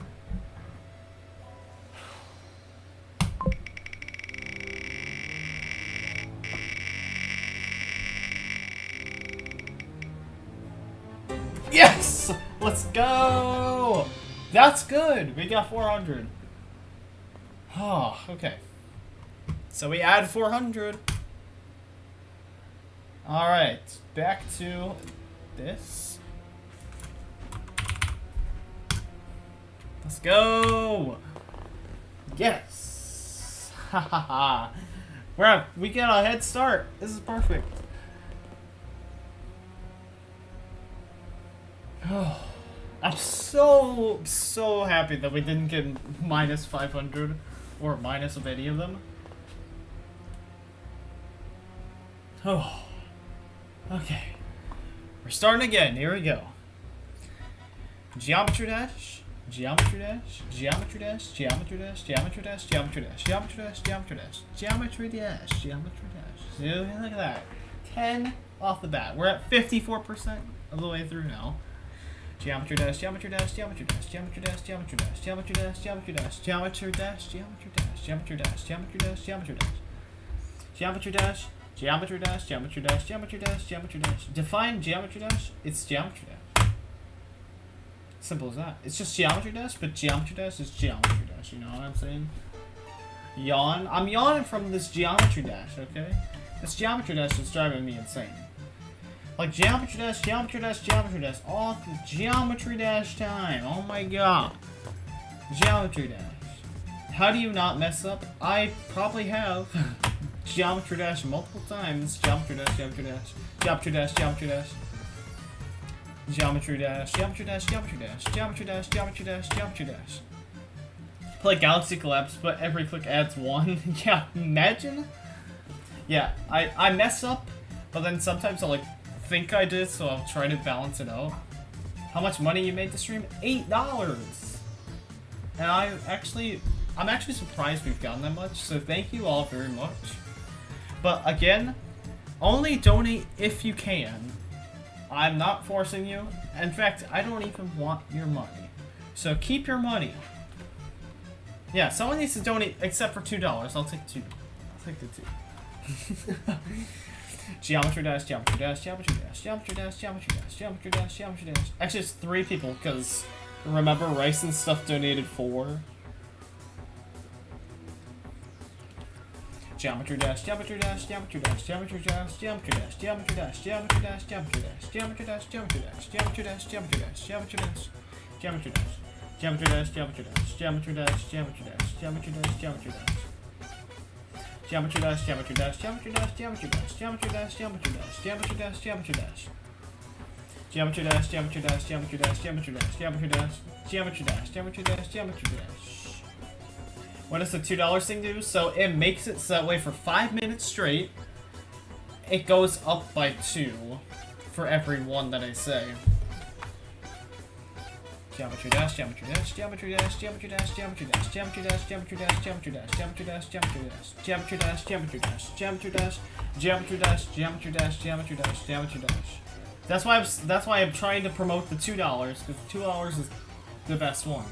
Yes! Let's go! That's good! We got 400. Oh, okay. So we add 400. Alright, back to this. Let's go! Yes! Hahaha. We get a head start. This is perfect. I'm so happy that we didn't get minus 500 or minus of any of them. Oh. Okay. We're starting again. Here we go. Geometry dash, geometry dash, geometry dash, geometry dash, geometry dash, geometry dash, geometry dash, geometry dash, geometry dash, geometry dash. Look at that. 10 off the bat. We're at 54% of the way through now. Geometry dash, geometry dash, geometry dash, geometry dash, geometry dash, geometry dash, geometry dash, geometry dash, geometry dash, geometry dash, geometry dash, geometry dash, geometry dash, geometry dash, geometry dash, geometry dash, geometry dash. Define geometry dash. It's geometry dash. Simple as that. It's just geometry dash, but geometry dash is geometry dash. You know what I'm saying? Yawn. I'm yawning from this geometry dash. Okay. This geometry dash is driving me insane. Like geometry dash, geometry dash, geometry dash. All the geometry dash time. Oh my god. Geometry dash. How do you not mess up? I probably have. Geometry dash multiple times. Geometry dash, geometry dash. Geometry dash, geometry dash. Geometry dash, geometry dash, geometry dash. Geometry dash, geometry dash, geometry dash. Play Galaxy Collapse, but every click adds 1. Yeah, imagine. Yeah, I mess up, but then sometimes I'll like think I did, so I'll try to balance it out. How much money you made the stream? $8. And I'm actually surprised we've gotten that much, so thank you all very much. But again, only donate if you can. I'm not forcing you. In fact, I don't even want your money. So keep your money. Yeah, someone needs to donate except for $2. I'll take 2. I'll take the 2. Geometry dash, geometry dash, geometry dash, geometry dash, geometry dash, geometry dash, geometry dash. Actually, it's 3 people, because remember, Rice and Stuff donated 4. Geometry dash, geometry dash, geometry dash, geometry dash, geometry dash, geometry dash, geometry dash, geometry dash, geometry dash, geometry dash, geometry dash, geometry dash, geometry dash, geometry dash, geometry dash, geometry dash, geometry dash, geometry dash, geometry dash, geometry dash. Geometry dash, geometry dash, geometry dash, geometry dash, geometry dash, geometry dash, geometry dash, geometry dash. Geometry dash, geometry dash, geometry dash, geometry dash, geometry dash, geometry dash, geometry dash, geometry dash. What does the $2 thing do? So it makes it so that way for 5 minutes straight, it goes up by 2 for every one that I say. Geometry dash, geometry dash, geometry dash, geometry dash, geometry dash, geometry dash, geometry dash, geometry dash, geometry dash, geometry dash, geometry dash, geometry dash, geometry dash, geometry dash, geometry dash, geometry dash. That's why I'm trying to promote the $2 because $2 is the best one.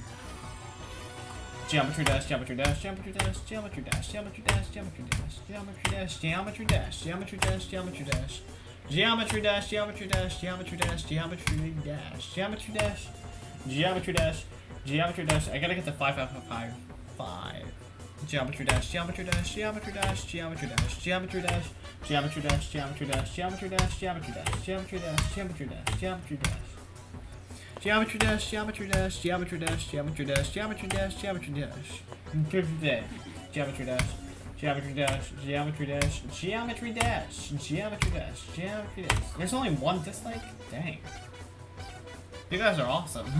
Geometry dash, geometry dash, geometry dash, geometry dash, geometry dash, geometry dash, geometry dash, geometry dash, geometry dash, geometry dash, geometry dash, geometry dash, geometry dash, geometry dash, geometry dash, geometry dash, geometry dash. I gotta get to 5, 5, 5, 5. Geometry dash, geometry dash, geometry dash, geometry dash, geometry dash, geometry dash, geometry dash, geometry dash, geometry dash, geometry dash, geometry dash, geometry dash. Geometry dash, geometry dash, geometry dash, geometry dash, geometry dash, geometry dash. Geometry dash, geometry dash, geometry dash, geometry dash, geometry dash, geometry dash. There's only one dislike? Dang. You guys are awesome.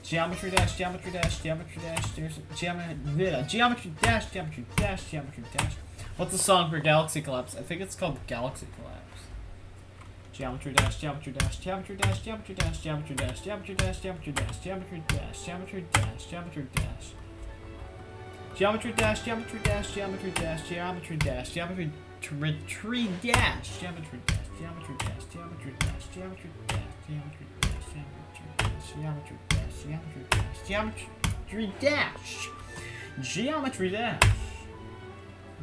Geometry dash, geometry dash, geometry dash, there's geometry dash, geometry dash, geometry dash. What's the song for Galaxy Collapse? I think it's called Galaxy Collapse. Geometry dash, geometry dash, geometry dash, geometry dash, geometry dash, geometry dash, geometry dash, geometry dash, geometry dash, geometry dash. Geometry dash, geometry dash, geometry dash, geometry dash, geometry tree dash, geometry dash, geometry dash, geometry dash, geometry dash, geometry dash, geometry dash, geometry dash, geometry dash, geometry dash.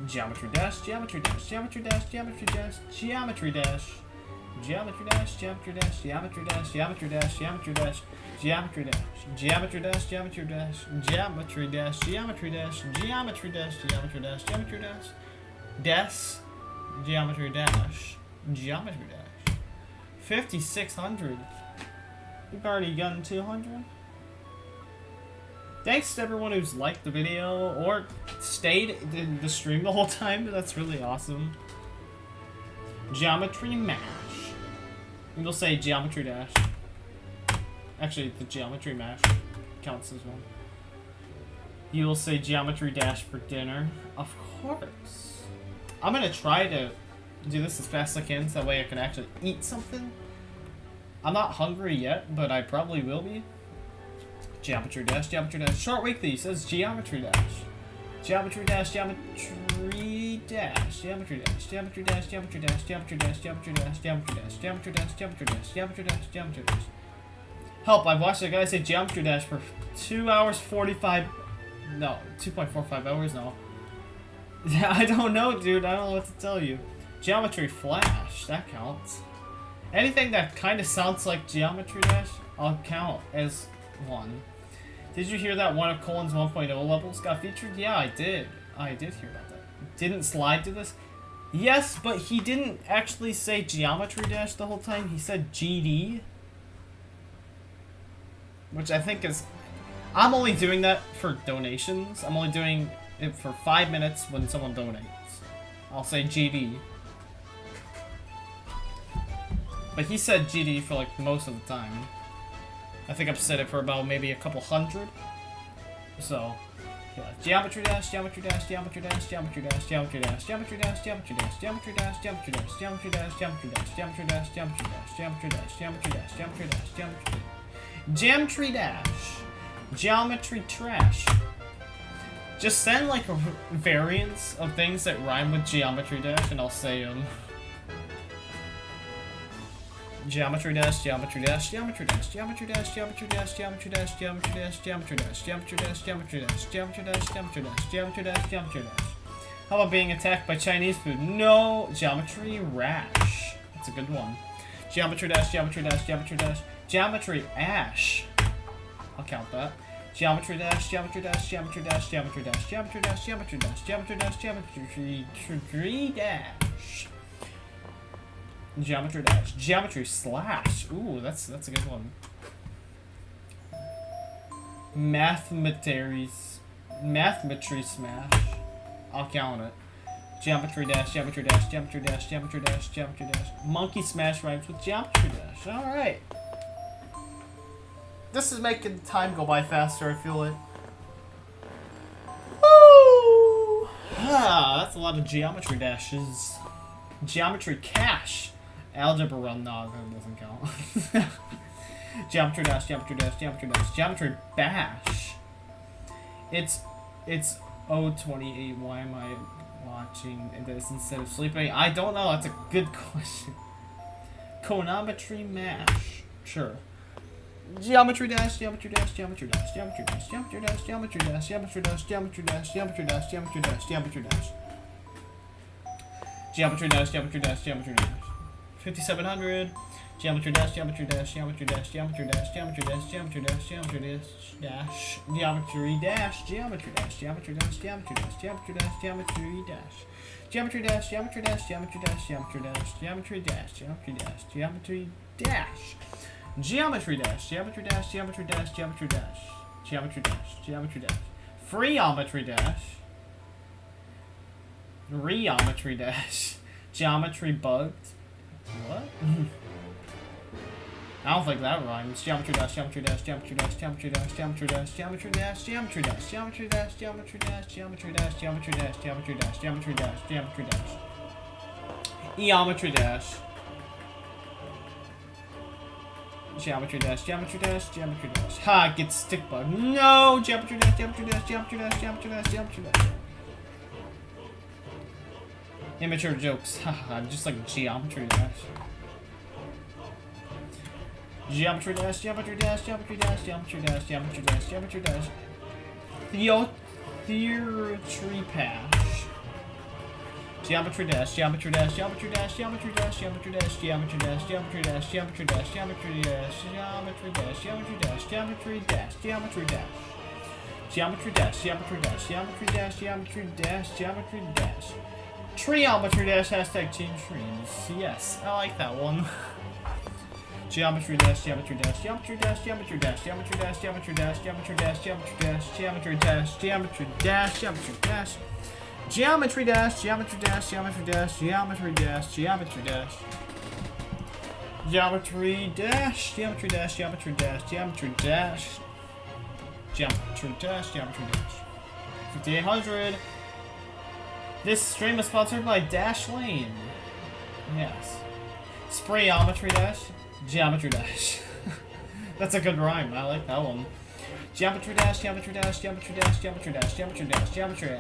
Geometry dash, geometry dash, geometry dash, geometry dash, geometry dash. Geometry dash, geometry dash, geometry dash, geometry dash, geometry dash, geometry dash, geometry dash, geometry dash, geometry dash, geometry dash, geometry dash, geometry dash, geometry dash, dash, geometry dash, geometry dash. 5,600. We've already gotten 200. Thanks to everyone who's liked the video or stayed in the stream the whole time. That's really awesome. Geometry mash. You'll say geometry dash. Actually, the geometry mash counts as one. You'll say geometry dash for dinner. Of course. I'm gonna try to do this as fast as I can so that way I can actually eat something. I'm not hungry yet, but I probably will be. Geometry dash, geometry dash. Short weekly says geometry dash. Geometry dash, geometry dash, geometry dash, geometry dash, geometry dash, geometry dash, geometry dash, geometry dash, geometry dash, geometry dash, geometry dash, geometry dash. Help, I've watched a guy say geometry dash for 2 hours 45, no, 2.45 hours now. Yeah, I don't know, dude, I don't know what to tell you. Geometry flash, that counts. Anything that kind of sounds like geometry dash, I'll count as one. Did you hear that one of Colin's 1.0 levels got featured? Yeah, I did. I did hear about that. Didn't Slide do this? Yes, but he didn't actually say geometry dash the whole time. He said GD. Which I think is... I'm only doing that for donations. I'm only doing it for 5 minutes when someone donates. I'll say GD. But he said GD for like most of the time. I think I've said it for about maybe a couple hundred. So, yeah. Geometry dash, geometry dash, geometry dash, geometry dash, geometry dash, geometry dash, geometry dash, geometry dash, geometry dash, geometry dash, geometry dash, geometry dash, geometry dash, geometry dash, geometry dash, geometry dash, geometry dash, geometry trash. Just send like variants of things that rhyme with geometry dash, and I'll say them. Geometry dash, geometry dash, geometry dash, geometry dash, geometry dash, geometry dash, geometry dash, geometry dash, geometry dash, geometry dash, geometry dash, geometry dash, geometry dash, geometry dash. How about being attacked by Chinese food? No, geometry rash. That's a good one. Geometry dash, geometry dash, geometry dash, geometry ash. I'll count that. Geometry dash, geometry dash, geometry dash, geometry dash, geometry dash, geometry dash, geometry dash, geometry dash. Geometry dash, geometry slash. Ooh, that's a good one. Mathmetry smash. I'll count it. Geometry dash, geometry dash, geometry dash, geometry dash, geometry dash. Monkey smash rhymes with geometry dash. All right. This is making time go by faster. I feel it. Woo! Ah, that's a lot of geometry dashes. Geometry cache. Algebra run, no, that doesn't count. Geometry dash, geometry dash, geometry dash, geometry bash. It's 0:28. Why am I watching this instead of sleeping? I don't know. That's a good question. Conometry mash. Sure. Geometry dash, geometry dash, geometry dash, geometry dash, geometry dash, geometry dash, geometry dash, geometry dash, geometry dash, geometry dash, geometry dash. Geometry dash, geometry dash, geometry dash. 5700. Geometry dash, geometry dash, geometry dash, geometry dash, geometry dash, geometry dash, geometry dash, geometry dash, geometry dash, geometry dash, geometry dash, geometry dash, geometry dash. Geometry dash, geometry dash, geometry dash, geometry dash, geometry dash, geometry dash, geometry dash. Geometry dash, geometry dash, geometry dash, geometry dash, geometry dash, geometry dash. Freeometry dash. Reometry dash. Geometry bugged. What? I don't think that rhymes. Geometry dash, geometry dash, geometry dash, geometry dash, geometry dash, geometry dash, geometry dash, geometry dash, geometry dash, geometry dash, geometry dash, geometry dash, geometry dash, geometry dash. Eometry dash. Geometry dash, geometry dash, geometry dash. Ha, get stick bug. No! Geometry dash, geometry dash, geometry dash, geometry dash, geometry dash. Immature jokes. Haha, just like geometry dash. Geometry dash, geometry dash, geometry dash, geometry dash, geometry dash, geometry dash. Theory pash. Geometry dash, geometry dash, geometry dash, geometry dash, geometry dash, geometry dash, geometry dash, geometry dash, geometry dash, geometry dash, geometry dash, geometry dash, geometry dash. Geometry dash, geometry dash, geometry dash, geometry dash, geometry dash. Treeometry dash, hashtag team trees. Yes, I like that one. Geometry dash, geometry dash, geometry dash, geometry dash, geometry dash, geometry dash, geometry dash, geometry dash, geometry dash, geometry dash, geometry dash. Geometry dash, geometry dash, geometry dash, geometry dash, geometry dash. Geometry dash, geometry dash, geometry dash, geometry dash. Geometry dash, geometry dash. 5800. This stream is sponsored by Dash Lane. Yes. Sprayometry dash, geometry dash. That's a good rhyme. I like that one. Geometry dash, geometry dash, geometry dash, geometry dash, geometry dash, geometry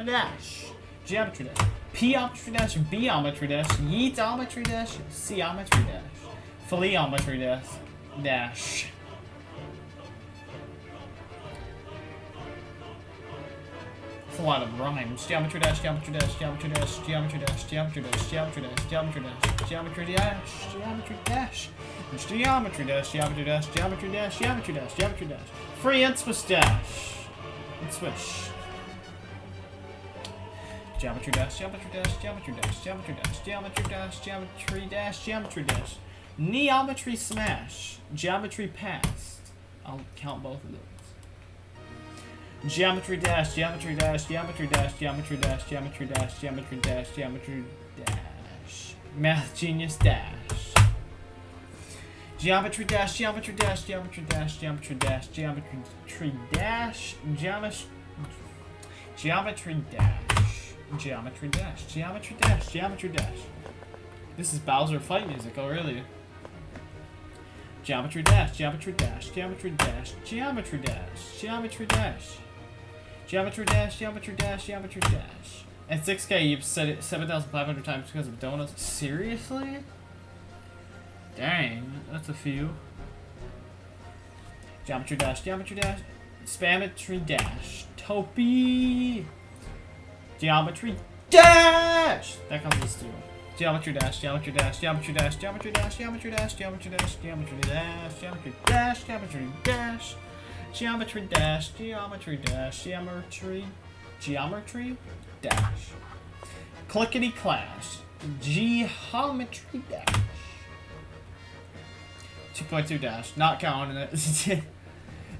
dash. Geometry dash. P-ometry dash, B-ometry dash, yeet-ometry dash, C-ometry dash. Phileometry dash. Dash. It's a lot of rhymes. Geometry dash, geometry dash, geometry dash, geometry dash, geometry dash, geometry dash, geometry dash, geometry dash, geometry dash, geometry dash, geometry dash, geometry dash, geometry dash, geometry dash. Free and swish dash. And swish. Geometry dash, geometry dash, geometry dash, geometry dash, geometry dash, geometry dash, geometry dash. Neometry smash. Geometry past. I'll count both of those. Geometry dash, geometry dash, geometry dash, geometry dash, geometry dash, geometry dash, geometry dash. MathGenius dash. Geometry dash, geometry dash, geometry dash, geometry dash, geometry dash, geometry dash, geometry dash, geometry dash, geometry dash. This is Bowser fight music, oh really? Geometry dash, geometry dash, geometry dash, geometry dash, geometry dash. Geometry dash, geometry dash, geometry dash. At 6K, you've said it 7,500 times because of donuts. Seriously? Dang, that's a few. Geometry dash, spametry dash, Topi. Geometry dash. That comes with two. Geometry dash, geometry dash, geometry dash, geometry dash, geometry dash, geometry dash, geometry dash, geometry dash, geometry dash. Geometry dash, geometry dash, geometry dash. Clickety clash, geometry dash. 2.2 dash, not counting it.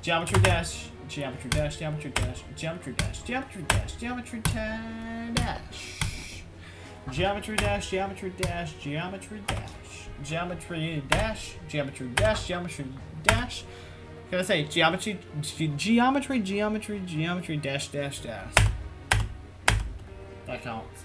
Geometry dash, geometry dash, geometry dash, geometry dash, geometry dash, geometry dash. Geometry dash, geometry dash, geometry dash, geometry dash, geometry dash, geometry dash. Can I say geometry, geometry dash dash dash. That counts.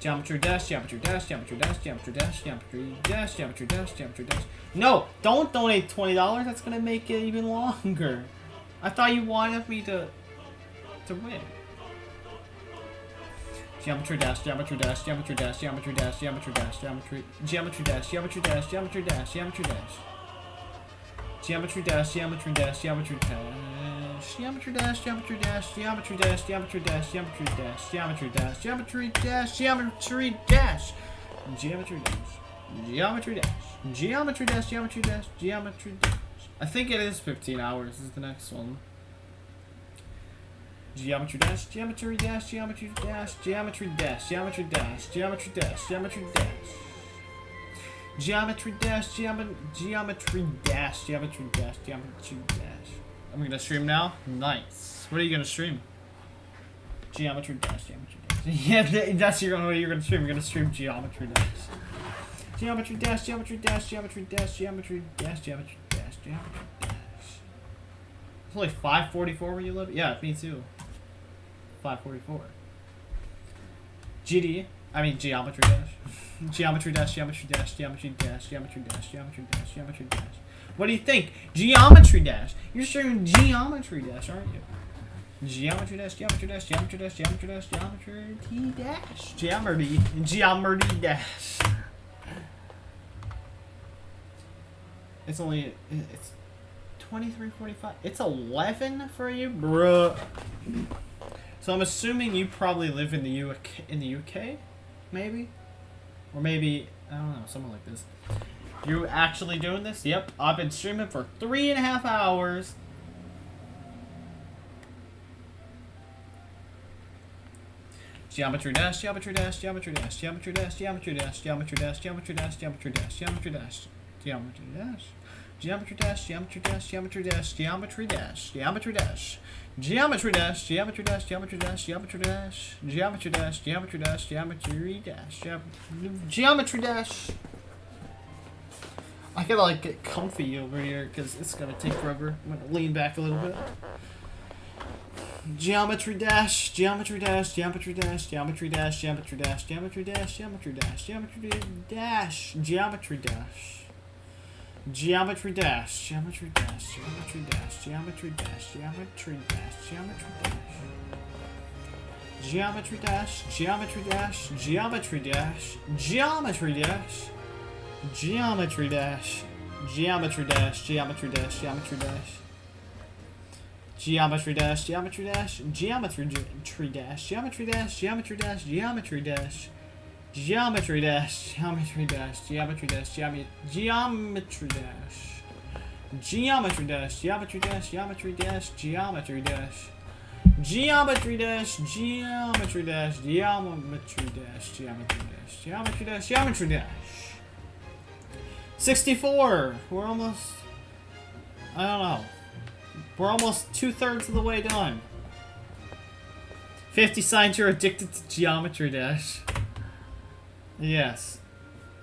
Geometry dash, geometry dash, geometry dash, geometry dash, geometry dash, geometry dash, geometry dash. No, don't donate $20. That's gonna make it even longer. I thought you wanted me to win. Geometry dash, geometry dash, geometry dash, geometry dash, geometry dash, geometry dash, geometry dash, geometry dash, geometry dash. Geometry dash, geometry dash, geometry dash, geometry dash, geometry dash, geometry dash, geometry dash, geometry dash, geometry dash, geometry dash, geometry dash, geometry dash, geometry dash, geometry dash, geometry dash, geometry dash. I think it is 15 hours is the next one. Geometry dash, geometry dash, geometry dash, geometry dash, geometry dash, geometry dash, geometry dash. Geometry dash, geometry dash, geometry dash, geometry dash. I'm gonna stream now? Nice. What are you gonna stream? Geometry dash, geometry dash. Yeah, that's what you're gonna stream. You're gonna stream geometry dash. Geometry dash, geometry dash, geometry dash, geometry dash, geometry dash, geometry dash. It's only 5:44 where you live? Yeah, me too. 5:44. Geometry dash. Geometry dash, geometry dash, geometry dash, geometry dash, geometry dash, geometry dash. What do you think? Geometry dash. You're streaming geometry dash, aren't you? Geometry dash, geometry dash, geometry dash, geometry dash, geometry dash, geometry dash. It's 23:45. It's 11 for you, bruh. So I'm assuming you probably live in the UK, maybe, or maybe I don't know, something like this. You actually doing this? Yep, I've been streaming for 3.5 hours. Geometry dash, geometry dash, geometry dash, geometry dash, geometry dash, geometry dash, geometry dash, geometry dash, geometry dash, geometry dash. Geometry dash, geometry dash, geometry dash, geometry dash, geometry dash, geometry dash, geometry dash, geometry dash, geometry dash, geometry dash, geometry dash, geometry dash, geometry dash. I gotta like get comfy over here because it's gonna take forever. I'm gonna lean back a little bit. Geometry dash, geometry dash, geometry dash, geometry dash, geometry dash, geometry dash, geometry dash, geometry dash, geometry dash. Geometry dash, geometry dash, geometry dash, geometry dash, geometry dash, geometry dash. Geometry dash, geometry dash, geometry dash, geometry dash, geometry dash, geometry dash, geometry dash, geometry dash. Geometry dash, geometry dash, geometry dash, geometry dash, geometry dash, geometry dash. Geometry dash, geometry dash, geometry dash, geometry dash, geometry dash, geometry dash, geometry dash, geometry dash, geometry dash, geometry dash, geometry dash, geometry dash, geometry dash, geometry dash. 64. We're almost. I don't know. We're almost 2/3 of the way done. 50 signs you're addicted to geometry dash. Yes.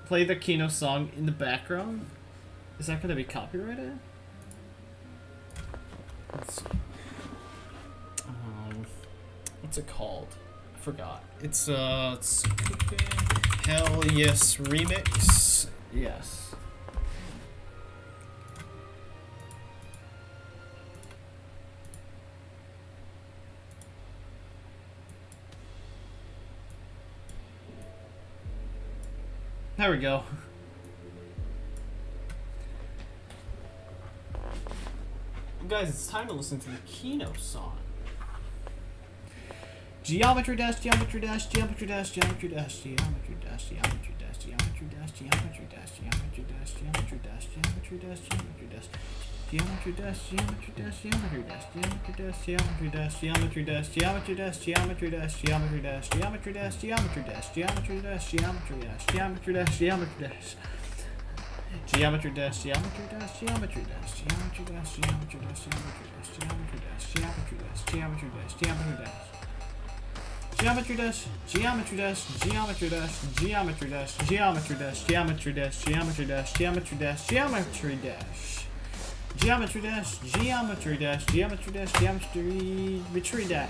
Play the Kino song in the background. Is that going to be copyrighted? Let's see. What's it called? I forgot. It's Hell Yes Remix. Yes. There we go. Guys, it's time to listen to the Kino song. Geometry dash, geometry dash, geometry dash, geometry dash, geometry dash, geometry dash, geometry dash, geometry dash, geometry dash, geometry dash, geometry dash, geometry dash. Geometry dash, geometry dash, geometry dash, geometry dash, geometry dash, geometry dash, geometry dash, geometry dash, geometry dash, geometry dash, geometry dash, geometry dash, geometry dash, geometry dash, geometry dash. Geometry dash, geometry dash, geometry dash, geometry dash, geometry dash, geometry dash, geometry dash, geometry dash, geometry dash, geometry dash. Geometry dash, geometry dash, geometry dash, geometry dash, geometry dash, geometry dash, geometry dash, geometry dash, geometry dash. Geometry dash, geometry dash, geometry dash, geometry dash.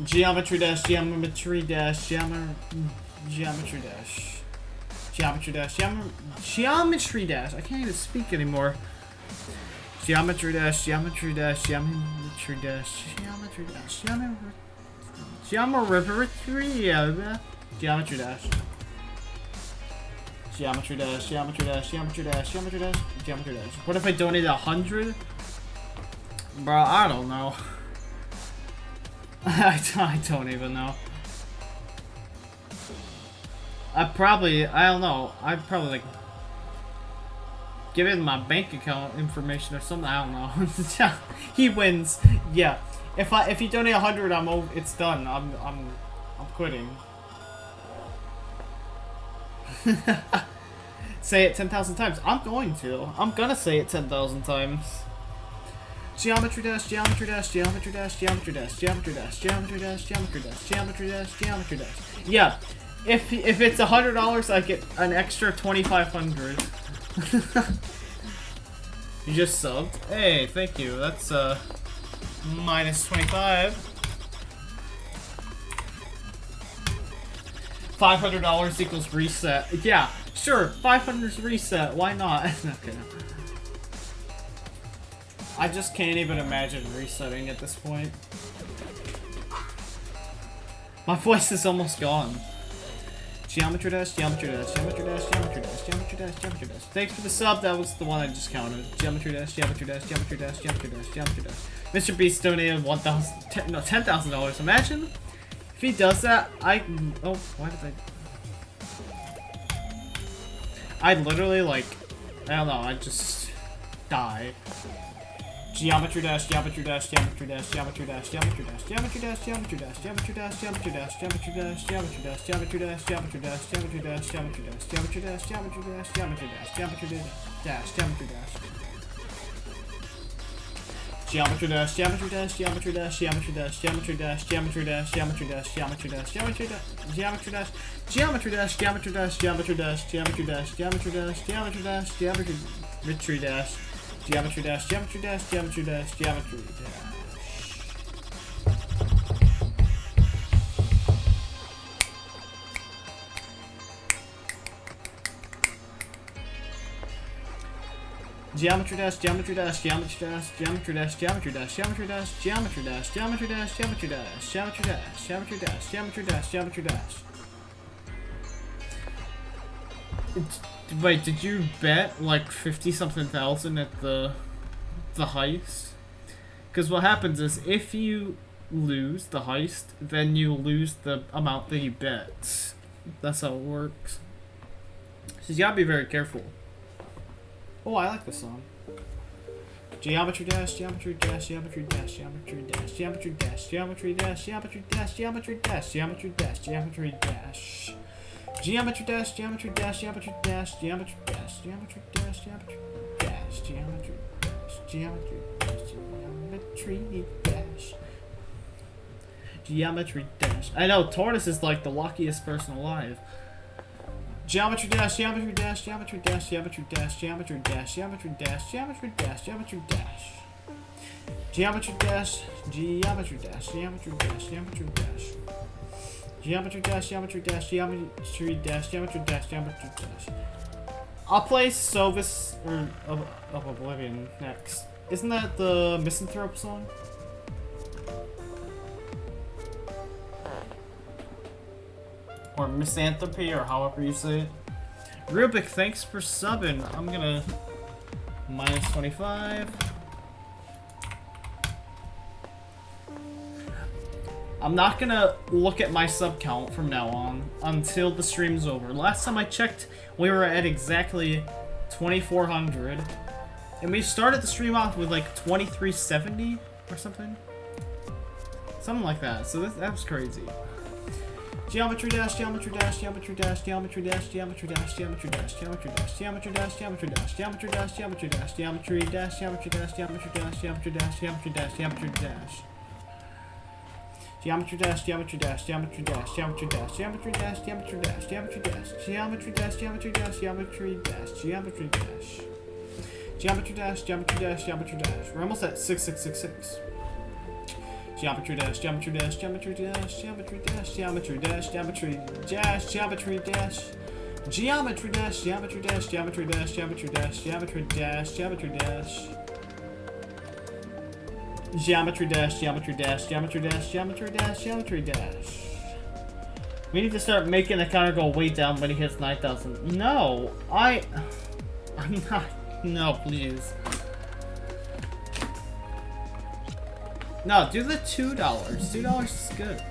Geometry dash, geometry dash, geometry dash. Geometry dash, geometry dash. I can't even speak anymore. Geometry dash, geometry dash, geometry dash, geometry dash, geometry dash. Geometry dash. Geometry dash, geometry dash, geometry dash, geometry dash, geometry dash. What if I donated 100? Bro, I don't know. I don't even know. I don't know. I'd probably like give in my bank account information or something. I don't know. He wins. Yeah. If you donate 100, it's done. I'm quitting. Say it 10,000 times. I'm going to. I'm gonna say it 10,000 times. Geometry dash, geometry dash, geometry dash, geometry dash, geometry dash, geometry dash, geometry dash, geometry dash, geometry dash. Yeah. If it's $100, I get an extra 2,500. You just subbed. Hey, thank you. That's minus 25. $500 equals reset. Yeah, sure. 500 is reset. Why not? Okay. I just can't even imagine resetting at this point. My voice is almost gone. Geometry dash, geometry dash, geometry dash, geometry dash, geometry dash, geometry dash. Thanks for the sub. That was the one I just counted. Geometry dash, geometry dash, geometry dash, geometry dash, geometry dash. Mr. Beast donated $10,000. Imagine if he does that. Oh, why did I literally like, I don't know. I just die. Geometry dash, geometry dash, geometry dash, geometry dash, geometry dash, geometry dash, geometry dash, geometry dash, geometry dash, geometry dash, geometry dash, geometry dash, geometry dash, geometry dash, geometry dash, geometry dash, geometry dash, geometry dash, geometry dash, geometry dash. Geometry dash, geometry dash, geometry dash, geometry dash, geometry dash, geometry dash, geometry dash, geometry dash, geometry dash, geometry dash, geometry dash, geometry dash, geometry dash, geometry dash, geometry dash, geometry dash, geometry dash. Geometry dash, geometry dash, geometry dash, geometry dash. Geometry dash, geometry dash, geometry dash, geometry dash, geometry dash, geometry dash, geometry dash, geometry dash, geometry dash, geometry dash, geometry dash, geometry dash, geometry dash. Wait, did you bet like 50-something thousand at the heist? Because what happens is if you lose the heist, then you lose the amount that you bet. That's how it works. So you gotta be very careful. Oh, I like this song. Geometry dash, geometry dash, geometry dash, geometry dash, geometry dash, geometry dash, geometry dash, geometry dash, geometry dash, geometry dash. Geometry dash, geometry dash, geometry dash, geometry dash, geometry dash, geometry dash, geometry dash, geometry dash, geometry dash, geometry dash. I know Tortoise is like the luckiest person alive. Geometry dash, geometry dash, geometry dash, geometry dash, geometry dash, geometry dash, geometry dash, geometry dash. Geometry dash, geometry dash, geometry dash, geometry dash. Geometry dash, geometry dash, geometry dash, geometry dash, geometry dash. I'll play Sovis of Oblivion next. Isn't that the Misanthrope song? Or Misanthropy, or however you say it. Rubik, thanks for subbing. I'm gonna minus 25. I'm not gonna look at my sub count from now on until the stream's over. Last time I checked, we were at exactly 2,400. And we started the stream off with like 2,370 or something. Something like that. So that was crazy. Geometry dash, geometry dash, geometry dash, geometry dash, geometry dash, geometry dash, geometry dash, geometry dash, geometry dash, geometry dash, geometry dash, geometry dash, geometry dash, geometry dash, geometry dash, geometry dash, geometry dash. Geometry dash, geometry dash, geometry dash, geometry dash, geometry dash, geometry dash, geometry dash, geometry dash, geometry dash, geometry dash, geometry dash. Geometry dash, geometry dash, geometry dash. We're almost at 6666. Geometry dash, geometry dash, geometry dash, geometry dash, geometry dash, geometry dash, geometry dash. Geometry dash, geometry dash, geometry dash, geometry dash, geometry dash, geometry dash. Geometry dash, geometry dash, geometry dash, geometry dash, geometry dash. We need to start making the counter go way down when he hits 9,000. No, I'm not. No, please. No, do the $2. $2 is good.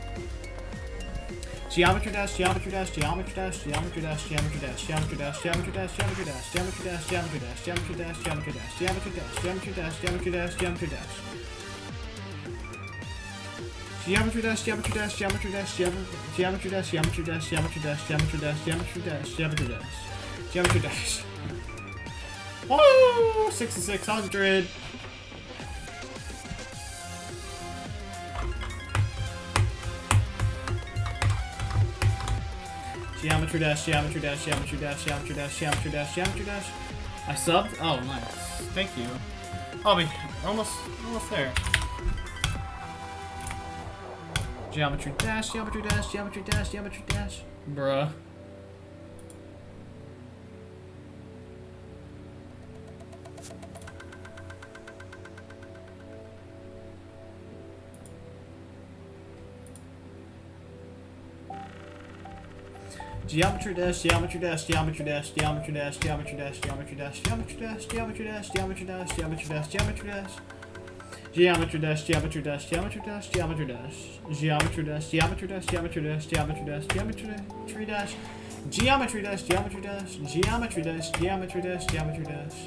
Geometry dash, geometry dash, geometry dash, geometry dash, geometry dash, geometry dash, geometry dash, geometry dash, geometry dash, geometry dash, geometry dash, geometry dash, geometry dash, geometry dash, geometry dash, geometry dash. Geometry dash, geometry dash, geometry dash, geometry dash, geometry dash, geometry dash, geometry dash, geometry dash, geometry dash, geometry dash. Woo! 6,600. Geometry dash, geometry dash, geometry dash, geometry dash, geometry dash, geometry dash. I subbed? Oh, nice. Thank you. Oh, we almost there. Geometry dash, geometry dash, geometry dash, geometry dash. Bruh. Geometry dash, geometry dash, geometry dash, geometry dash, geometry dash, geometry dash, geometry dash, geometry dash, geometry dash, geometry dash, geometry dash. Geometry dash, geometry dash, geometry dash, geometry dash, geometry dash, geometry dash, geometry dash, geometry dash, geometry dash, geometry dash, geometry dash, geometry dash, geometry dash,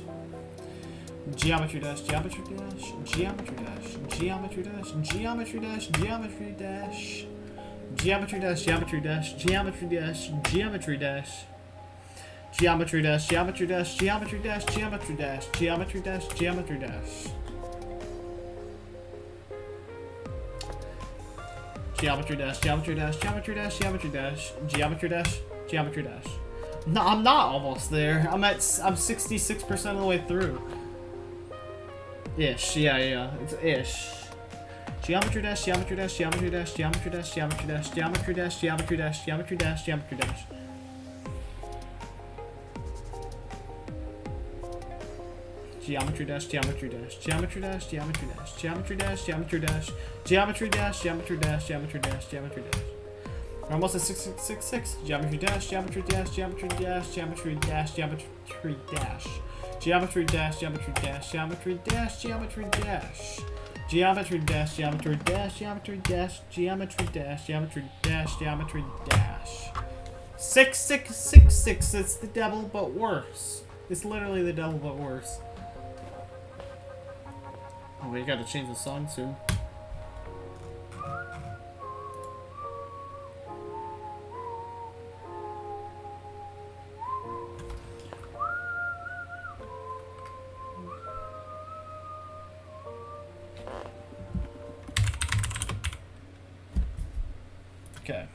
geometry dash, geometry dash, geometry dash, geometry dash, geometry dash, geometry dash, geometry dash. Geometry dash, geometry dash, geometry dash, geometry dash. Geometry dash, geometry dash, geometry dash, geometry dash, geometry dash, geometry dash. Geometry dash, geometry dash, geometry dash, geometry dash, geometry dash, geometry dash. No, I'm not almost there. I'm 66% of the way through. Ish, yeah, it's ish. Geometry dash, geometry dash, geometry dash, geometry dash, geometry dash, geometry dash, geometry dash, geometry dash, geometry dash. Geometry dash, geometry dash, geometry dash, geometry dash, geometry dash, geometry dash, geometry dash, geometry dash, geometry dash, geometry dash. We're almost at 666. Geometry dash, geometry dash, geometry dash, geometry dash, geometry dash. Geometry dash, geometry dash, geometry dash, geometry dash. Geometry dash, geometry dash, geometry dash, geometry dash, geometry dash, geometry dash. 6666. It's the devil, but worse. It's literally the devil, but worse. Oh, we gotta change the song soon. Okay.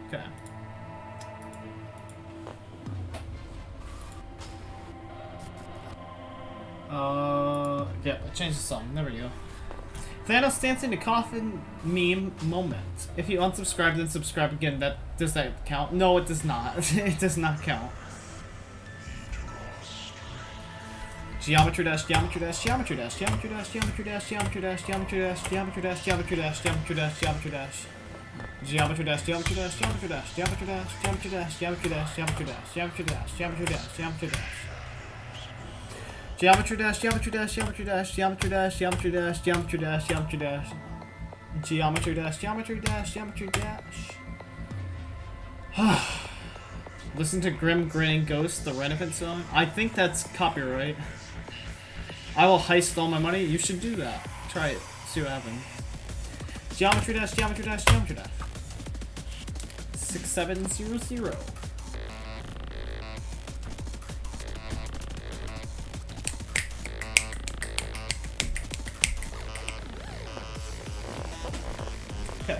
Okay. Yeah, change the song. There we go. Thanos dancing to coffin meme moment. If you unsubscribe, then subscribe again. Does that count? No, it does not. It does not count. Geometry dash, geometry dash, geometry dash, geometry dash, geometry dash, geometry dash, geometry dash, geometry dash, geometry dash, geometry dash, geometry dash. Geometry dash, geometry dash, geometry dash, geometry dash, geometry dash, geometry dash, geometry dash, geometry dash, geometry dash, geometry dash. Geometry dash, geometry dash, geometry dash, geometry dash, geometry dash, geometry dash, geometry dash. Geometry dash, geometry dash, geometry dash. Listen to Grim Grinning Ghost, the Renovant song. I think that's copyright. I will heist all my money. You should do that. Try it. See what happens. Geometry dash, geometry dash, geometry dash. 6700. Okay.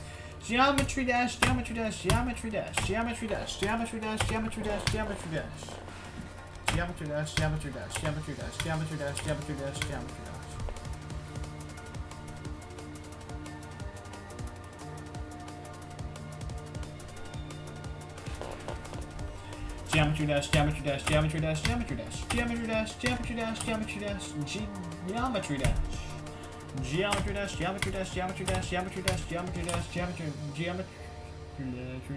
Geometry dash, geometry dash, geometry dash, geometry dash, geometry dash, geometry dash, geometry dash. Geometry dash, geometry dash, geometry dash, geometry dash, geometry dash, geometry dash. Geometry dash, geometry dash, geometry dash, geometry dash, geometry dash, geometry dash, geometry dash, geometry dash. Geometry dash, geometry dash, geometry dash, geometry dash, geometry dash, geometry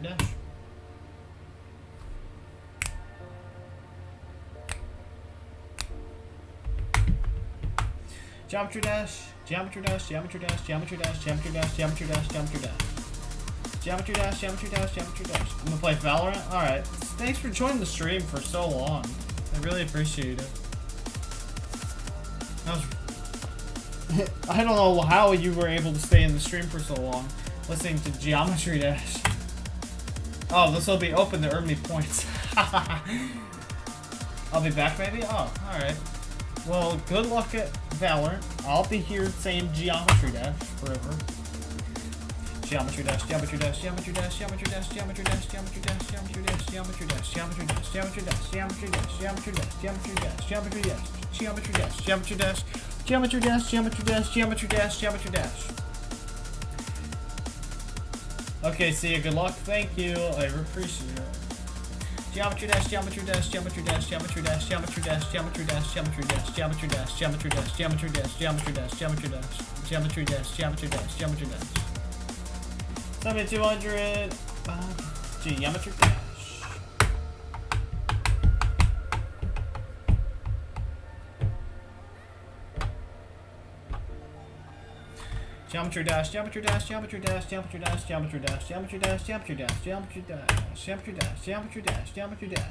dash. Geometry dash, geometry dash, geometry dash, geometry dash, geometry dash, geometry dash, geometry dash. Geometry dash, geometry dash, geometry dash. I'm gonna play Valorant? Alright. Thanks for joining the stream for so long. I really appreciate it. That was I don't know how you were able to stay in the stream for so long, listening to Geometry Dash. Oh, this will be open to earn me points. I'll be back maybe? Oh, alright. Well, good luck at Valorant. I'll be here saying Geometry Dash forever. Geometry Dash, Geometry Dash, Geometry Dash, Geometry Dash, Geometry Dash, Geometry Dash, Geometry Dash, Geometry Dash, Geometry Dash, Geometry Dash, Geometry Dash, Geometry Dash, Geometry Dash, Geometry Dash, Geometry Dash, Geometry Dash. Geometry dash, geometry dash, geometry dash, geometry dash. Okay, see ya, good luck, thank you, I appreciate it. Geometry dash, geometry dash, geometry dash, geometry dash, geometry dash, geometry dash, geometry dash, geometry dash, geometry dash, geometry dash, geometry dash, geometry dash, geometry dash, geometry dash, geometry dash. 7200 geometry dash. Geometry dash, geometry dash, geometry dash, geometry dash, geometry dash, geometry dash, geometry dash, geometry dash, geometry dash, geometry dash, geometry dash.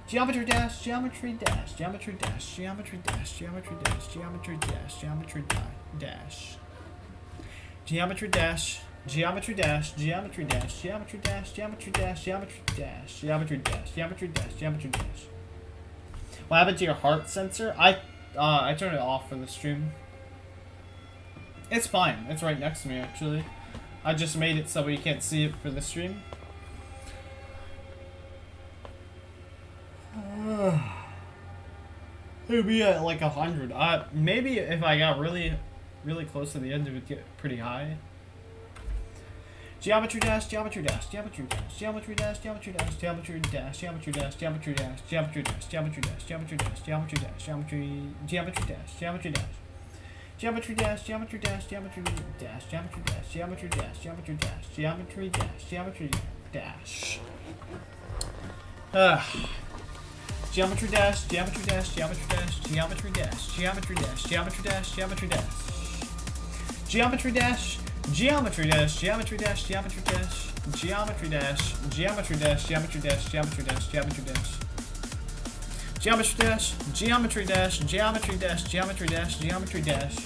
Geometry dash, geometry dash, geometry dash, geometry dash, geometry dash, geometry dash, geometry dash. Geometry dash, geometry dash, geometry dash, geometry dash, geometry dash, geometry dash, geometry dash, geometry dash, geometry dash. What happened to your heart sensor? I turned it off for the stream. It's fine. It's right next to me, actually. I just made it so you can't see it for the stream. It would be at like 100. Maybe if I got really close to the end, it would get pretty high. Geometry dash, geometry dash, geometry dash, geometry dash, geometry dash, geometry dash, geometry dash, geometry dash, geometry dash, geometry dash, geometry dash, geometry dash, geometry dash, geometry dash. Geometry dash, geometry dash, geometry dash, geometry dash, geometry dash, geometry dash, geometry dash, geometry dash. Geometry dash, geometry dash, geometry dash, geometry dash, geometry dash, geometry dash, geometry dash. Geometry dash, geometry dash, geometry dash, geometry dash, geometry dash, geometry dash, geometry dash, geometry dash, geometry dash. Geometry dash, geometry dash, geometry dash, geometry dash, geometry dash.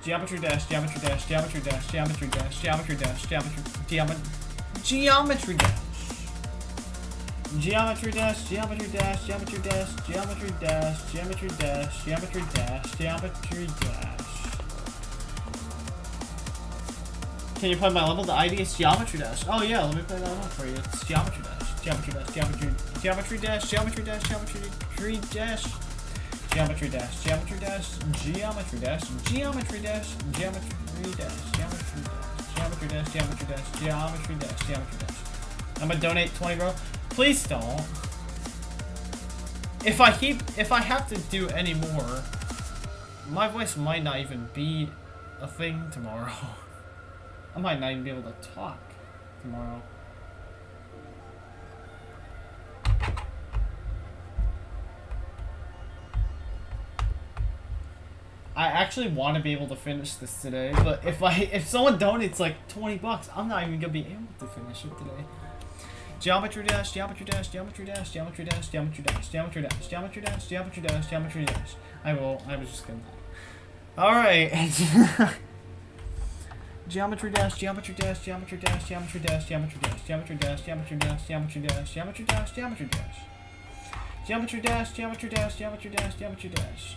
Geometry dash, geometry dash, geometry dash, geometry dash, geometry dash, geometry dash. Geometry dash, geometry dash, geometry dash, geometry dash, geometry dash, geometry dash, geometry dash. Can you play my level? The ID is geometry dash. Oh yeah, let me play that level for you. It's geometry dash. Geometry dash, geometry dash, geometry dash, geometry dash, geometry dash, geometry dash, geometry dash, geometry dash, geometry dash, geometry dash, geometry dash, geometry dash, geometry dash, geometry dash. I'm gonna donate 20, bro. Please don't. If I have to do any more, my voice might not even be a thing tomorrow. I might not even be able to talk tomorrow. I actually want to be able to finish this today, but if someone donates like 20 bucks, I'm not even gonna be able to finish it today. Geometry dash, geometry dash, geometry dash, geometry dash, geometry dash, geometry dash, geometry dash, geometry dash, geometry dash. I was just gonna. Alright. Geometry dash, geometry dash, geometry dash, geometry dash, geometry dash, geometry dash, geometry dash, geometry dash, geometry dash, geometry dash. Geometry dash, geometry dash, geometry dash, geometry dash.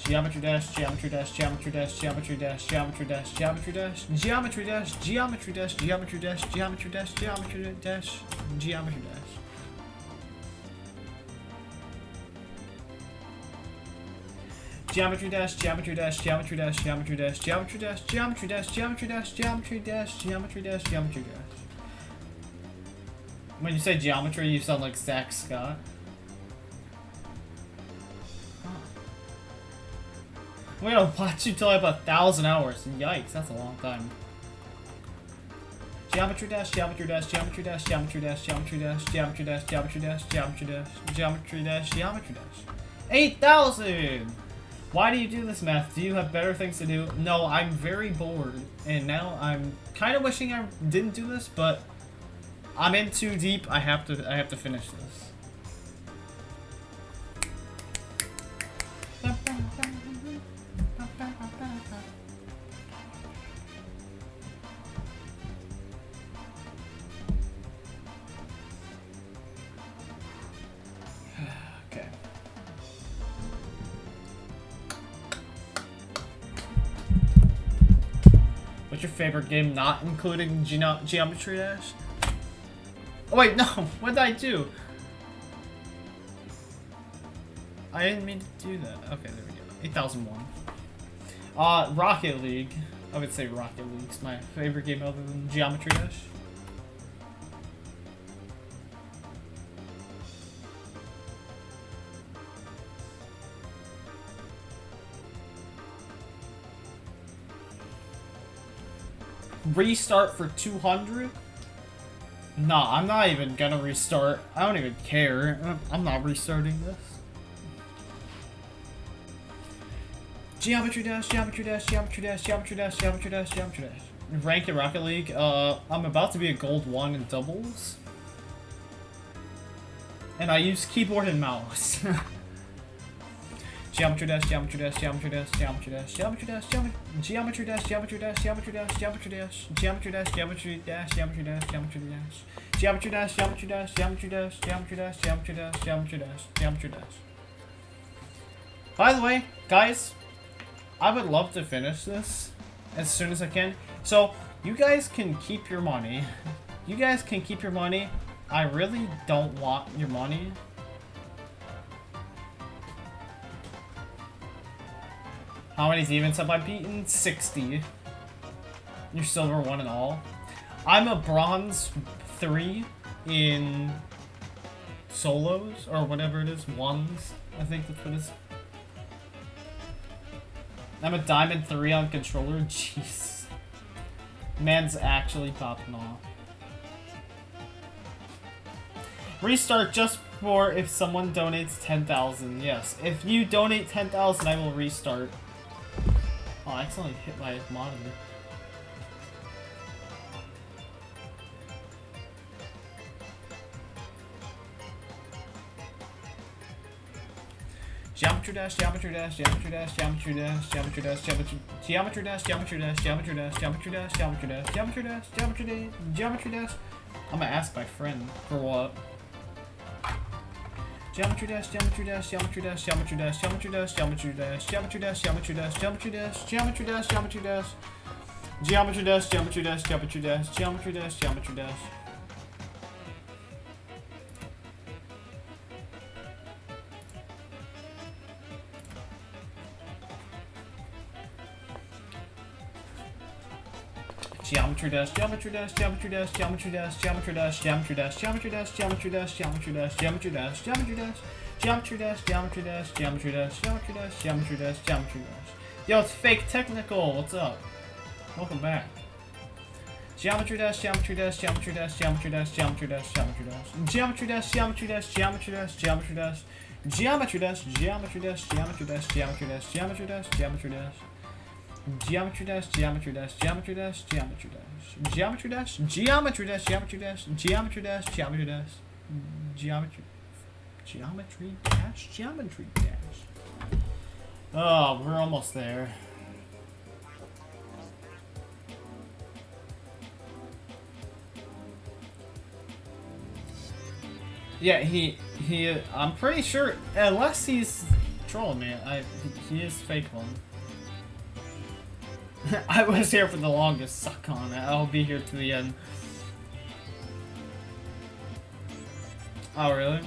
Geometry dash, geometry dash, geometry dash, geometry dash, geometry dash, geometry dash, geometry dash, geometry dash, geometry dash, geometry dash, geometry dash, geometry dash. Geometry dash, geometry dash, geometry dash, geometry dash, geometry dash, geometry dash, geometry dash, geometry dash, geometry dash, geometry dash. When you say geometry, you sound like Zach Scott. I'm gonna watch you till I have 1,000 hours. Yikes, that's a long time. Geometry dash, geometry dash, geometry dash, geometry dash, geometry dash, geometry dash, geometry dash, geometry dash, geometry dash, geometry dash. 8,000! Why do you do this, Math? Do you have better things to do? No, I'm very bored, and now I'm kind of wishing I didn't do this, but I'm in too deep. I have to finish this. Okay. What's your favorite game not including Geometry Dash? Oh wait, no! What did I do? I didn't mean to do that. Okay, there we go. 8001. Rocket League. I would say Rocket League's my favorite game other than Geometry Dash. Restart for 200? Nah, I'm not even gonna restart. I don't even care. I'm not restarting this. Geometry dash, geometry dash, geometry dash, geometry dash, geometry dash, geometry dash. Ranked in Rocket League. I'm about to be a gold 1 in doubles. And I use keyboard and mouse. Geometry dash, geometry dash, geometry dash, geometry dash, geometry dash, geometry dash, geometry dash, geometry dash, geometry dash, geometry dash, geometry dash, geometry dash, geometry dash, geometry dash, geometry dash, geometry dash, geometry dash, geometry dash, geometry dash, geometry dash. By the way, guys, I would love to finish this as soon as I can. So you guys can keep your money. You guys can keep your money. I really don't want your money. How many demons have I beaten? 60. You're silver 1 and all. I'm a bronze 3 in solos, or whatever it is, ones. I think that's what it is. I'm a diamond 3 on controller. Jeez. Man's actually popping off. Restart just for if someone donates 10,000. Yes. If you donate 10,000, I will restart. Oh, I accidentally hit my monitor. Geometry dash, geometry dash, geometry dash, geometry dash, geometry dash, geometry dash, geometry dash, geometry dash, geometry dash, geometry dash, geometry dash, geometry dash, geometry dash. I'm gonna ask my friend for what. Geometry dash, geometry dash, geometry dash, geometry dash, geometry dash, geometry dash, geometry dash, geometry dash, geometry dash, geometry dash, geometry dash, geometry dash, geometry dash, geometry dash, geometry dash, geometry dash. Geometry dash, geometry dash, geometry dash, geometry dash, geometry dash, geometry dash, geometry dash, geometry dash, geometry dash, geometry dash, geometry dash, geometry dash, geometry dash, geometry dash, geometry dash, geometry dash, geometry dash. Yo, it's fake technical. What's up? Welcome back. Geometry dash, geometry dash, geometry dash, geometry dash, geometry dash, geometry dash, geometry dash, geometry dash, geometry dash, geometry dash, geometry dash, geometry dash, geometry dash, geometry dash, geometry dash, geometry dash. Geometry dash, geometry dash, geometry dash, geometry dash, geometry dash, geometry dash, geometry dash, geometry dash, geometry dash, geometry dash, geometry dash. Oh, we're almost there. Yeah, I'm pretty sure, unless he's trolling me. He is fake one. I was here for the longest. Suck on it. I'll be here to the end. Oh, really?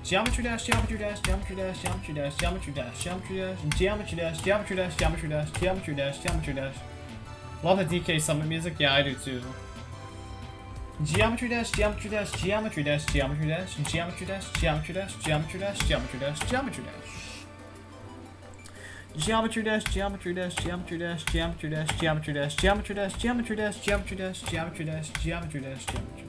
Geometry dash, geometry dash, geometry dash, geometry dash, geometry dash, geometry dash, geometry dash, geometry dash, geometry dash, geometry dash, geometry dash. Love the DK Summit music? Yeah, I do too. Geometry dash, geometry dash, geometry dash, geometry dash, geometry dash, geometry dash, geometry dash, geometry dash, geometry dash. Geometry dash, geometry dash, geometry dash, geometry dash, geometry dash, geometry dash, geometry dash, geometry dash, geometry dash, geometry dash, geometry dash.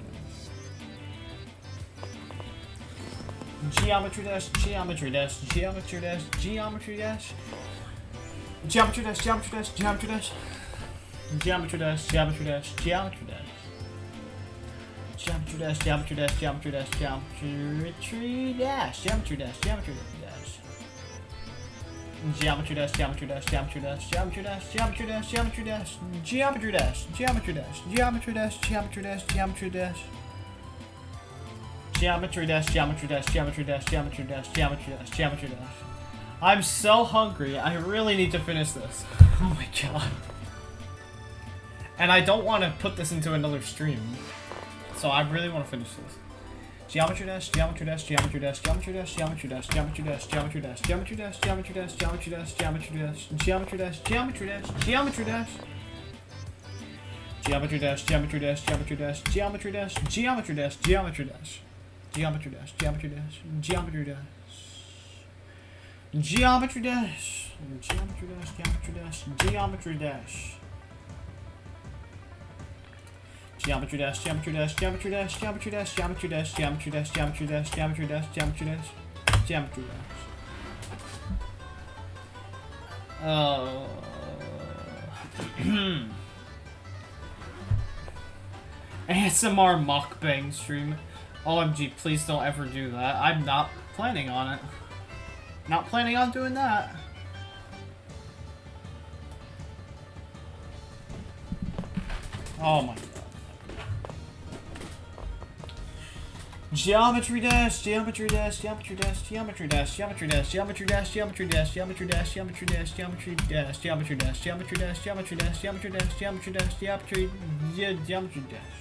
Geometry dash, geometry dash, geometry dash, geometry dash. Geometry dash, geometry dash, geometry dash. Geometry dash, geometry dash, geometry dash. Geometry dash, geometry dash, geometry dash, geometry dash, geometry dash, geometry dash. Geometry dash, geometry dash, geometry dash, geometry dash, geometry dash, geometry dash, geometry dash, geometry dash, geometry dash, geometry dash, geometry dash. Geometry dash, geometry dash, geometry dash, geometry dash, geometry dash, geometry dash. I'm so hungry. I really need to finish this. Oh my god. And I don't want to put this into another stream. So I really want to finish this. Geometry dash, geometry dash, geometry dash, geometry dash, geometry dash, geometry dash, geometry dash, geometry dash, geometry dash, geometry dash, geometry dash, geometry dash, geometry dash, geometry dash. Geometry dash, geometry dash, geometry dash, geometry dash, geometry dash, geometry dash. Geometry dash, geometry dash, geometry dash. Geometry dash, geometry dash, geometry dash, geometry dash. Geometry dash, geometry dash, geometry dash, geometry dash, geometry dash, geometry dash, geometry dash, geometry dash, geometry dash, geometry dash. ASMR mukbang stream. OMG, please don't ever do that. I'm not planning on it. Not planning on doing that. Oh my god. Geometry dash, geometry dash, geometry dash, geometry dash, geometry dash, geometry dash, geometry dash, geometry dash, geometry dash, geometry dash, geometry dash, geometry dash, geometry dash, geometry dash, geometry dash, geometry, geometry dash.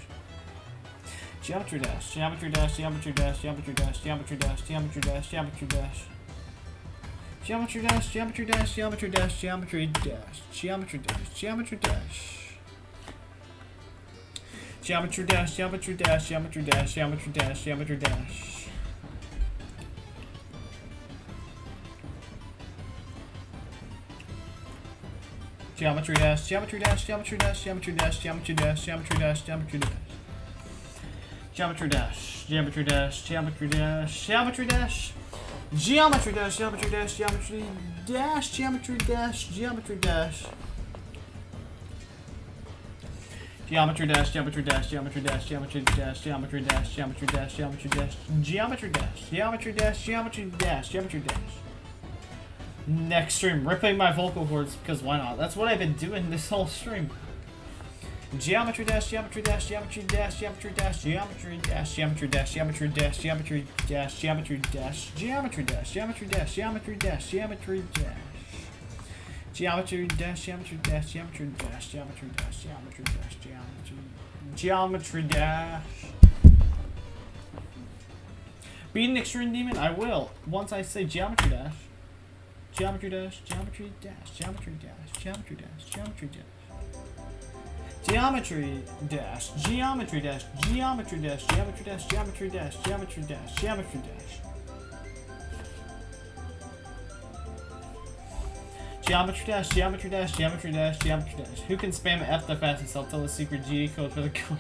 Geometry dash, geometry dash, geometry dash, geometry dash, geometry dash, geometry dash, geometry dash. Geometry dash, geometry dash, geometry dash, geometry dash, geometry dash, geometry dash. Geometry dash, geometry dash, geometry dash, geometry dash, geometry dash. Geometry dash, geometry dash, geometry dash, geometry dash, geometry dash, geometry dash, geometry dash. Geometry dash, geometry dash, geometry dash, geometry dash. Geometry dash, geometry dash, geometry dash, geometry dash, geometry dash. Geometry dash, geometry dash, geometry dash, geometry dash, geometry dash, geometry dash, geometry dash, geometry dash, geometry dash, geometry dash, geometry dash. Next stream, ripping my vocal cords because why not? That's what I've been doing this whole stream. Geometry dash, geometry dash, geometry dash, geometry dash, geometry dash, geometry dash, geometry dash, geometry dash, geometry dash, geometry dash, geometry dash, geometry dash, geometry dash. Geometry dash, geometry dash, geometry dash, geometry dash, geometry dash, geometry dash. Beat an extreme demon? I will. Once I say geometry dash. Geometry dash, geometry dash, geometry dash, geometry dash, geometry dash. Geometry dash, geometry dash, geometry dash, geometry dash, geometry dash, geometry dash, geometry dash. Geometry dash, geometry dash, geometry dash, geometry dash. Who can spam F the fastest? I'll tell the secret GE code for the code.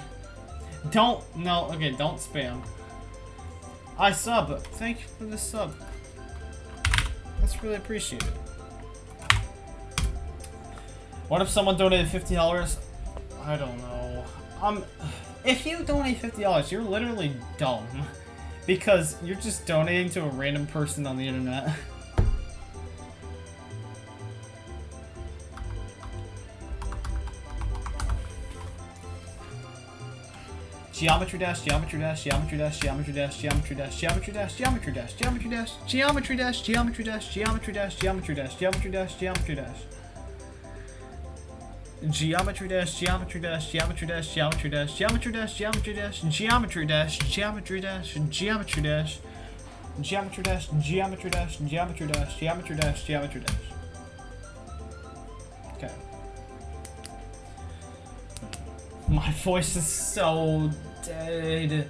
Don't spam. I sub. Thank you for the sub. That's really appreciated. What if someone donated $50? I don't know. If you donate $50, you're literally dumb. Because you're just donating to a random person on the internet. Geometry dash, geometry dash, geometry dash, geometry dash, geometry dash, geometry dash, geometry dash, geometry dash, geometry dash, geometry dash, geometry dash, geometry dash, geometry dash, geometry dash. Geometry dash, geometry dash, geometry dash, geometry dash, geometry dash, geometry dash, geometry dash, geometry dash, geometry dash, geometry dash, geometry dash, geometry dash, geometry dash, geometry dash. Okay. My voice is so dead.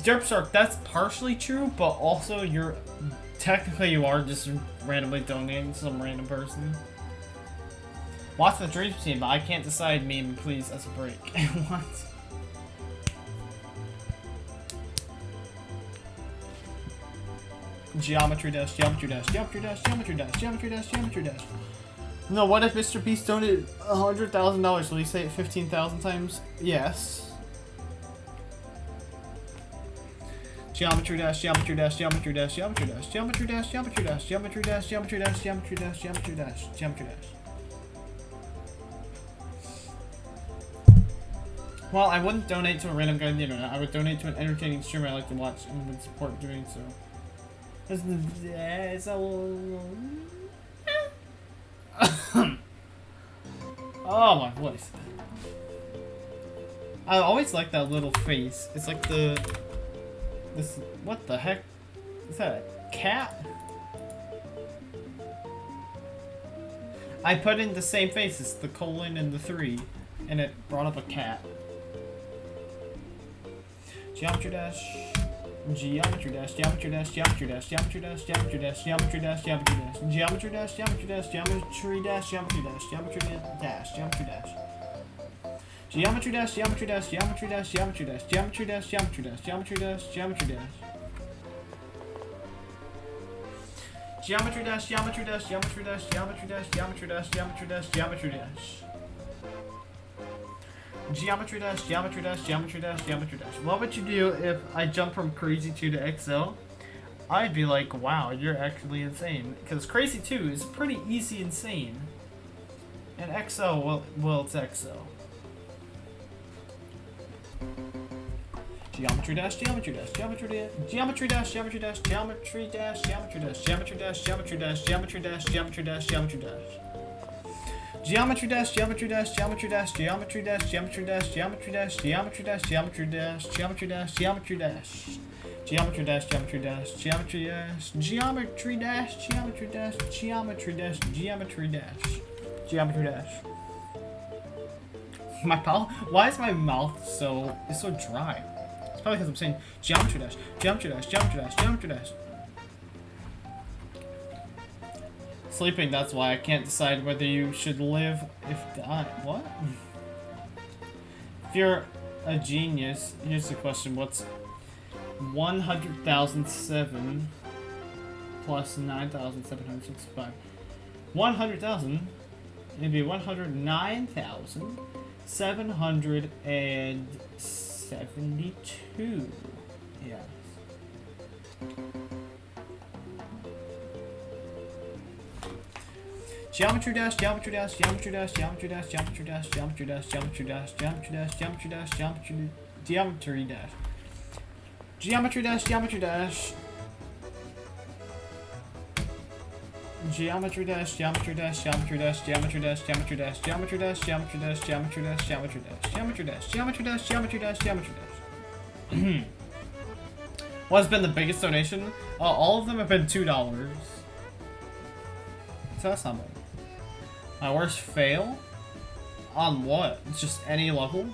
Derpshark, that's partially true, but also you're technically you are just randomly donating to some random person. Watch the dream team, but I can't decide meme please as a break. What? Geometry dash, geometry dash, geometry dash, geometry dash, geometry dash, geometry dash. No, what if Mr. Beast donated $100,000? Will he say it 15,000 times? Yes. Geometry dash, geometry dash, geometry dash, geometry dash, geometry dash, geometry dash, geometry dash, geometry dash, geometry dash, geometry dash, geometry dash. Well, I wouldn't donate to a random guy on the internet. I would donate to an entertaining streamer I like to watch and would support doing so. It's a oh, my voice. I always like that little face. It's like the... This... What the heck? Is that a cat? I put in the same faces, the colon and the 3, and it brought up a cat. Geometry dash... Geometry dash, geometry dash, geometry dash, geometry dash, geometry dash, geometry dash, geometry dash, geometry dash, geometry dash, geometry dash, geometry dash, geometry dash, geometry dash. Geometry dash, geometry dash, geometry dash, geometry dash, geometry dash, geometry dash, geometry dash, geometry dash. Geometry dash, geometry dash, geometry dash, geometry dash, geometry dash, geometry dash, geometry dash. Geometry dash, geometry dash, geometry dash, geometry dash. What would you do if I jump from Crazy 2 to XO? I'd be like, wow, you're actually insane. Because Crazy 2 is pretty easy insane. And XO, well, it's XO. Geometry dash, geometry dash, geometry dash, geometry dash, geometry dash, geometry dash, geometry dash, geometry dash, geometry dash, geometry dash, geometry dash, geometry dash. Geometry dash, geometry dash, geometry dash, geometry dash, geometry dash, geometry dash, geometry dash, geometry dash, geometry dash, geometry dash. Geometry dash, geometry dash, geometry dash, geometry dash, geometry dash, geometry dash, geometry dash, geometry dash. My mouth, why is my mouth so dry? It's probably because I'm saying geometry dash, geometry dash, geometry dash, geometry dash. Sleeping, that's why I can't decide whether you should live if die. What? If you're a genius, here's the question. What's 100,007 plus 9,765? 100,000, it'd be 109,772. Yes. Geometry dash, geometry dash, geometry dash, geometry dash, geometry dash, geometry dash, geometry dash, geometry dash, geometry dash, geometry dash. Geometry dash, geometry dash. Geometry dash, geometry dash, geometry dash, geometry dash, geometry dash, geometry dash, geometry dash, geometry dash, geometry dash, geometry dash, geometry dash, geometry dash, geometry dash. What's been the biggest donation? All of them have been $2. So that's not bad. My worst fail? On what? It's just any level?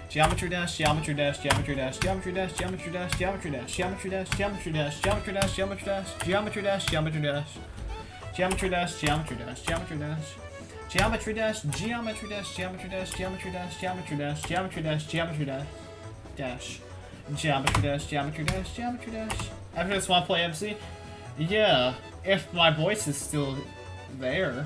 Geometry dash, geometry dash, geometry dash, geometry dash, geometry dash, geometry dash, geometry dash, geometry dash, geometry dash, geometry dash, geometry dash, geometry dash, geometry dash, geometry dash, geometry dash. Geometry dash, geometry dash, geometry dash, geometry dash, geometry dash, geometry dash, geometry dash, dash, geometry dash, geometry dash, geometry dash. After this, want to play MC? Yeah, if my voice is still there.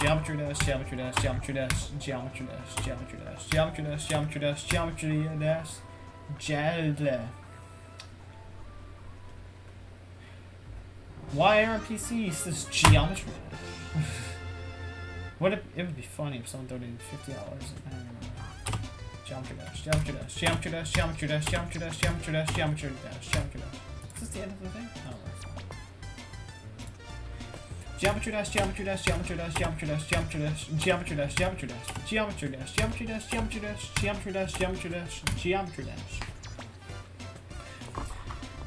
Geometry dash, geometry dash, geometry dash, geometry dash, geometry dash, geometry dash, geometry dash, geometry dash, geometry. Why aren't PCs this geometry? It would be funny if someone donated $50. I don't know. Geometry dash, geometry dash, geometry dash, geometry dash, geometry dash, geometry dash, geometry dash, geometry dash. Is this the end of the thing? Oh, that's fine. Geometry dash, geometry dash, geometry dash, geometry dash, geometry dash, geometry dash, geometry dash, geometry dash, geometry dash, geometry dash, geometry dash, geometry dash, geometry dash.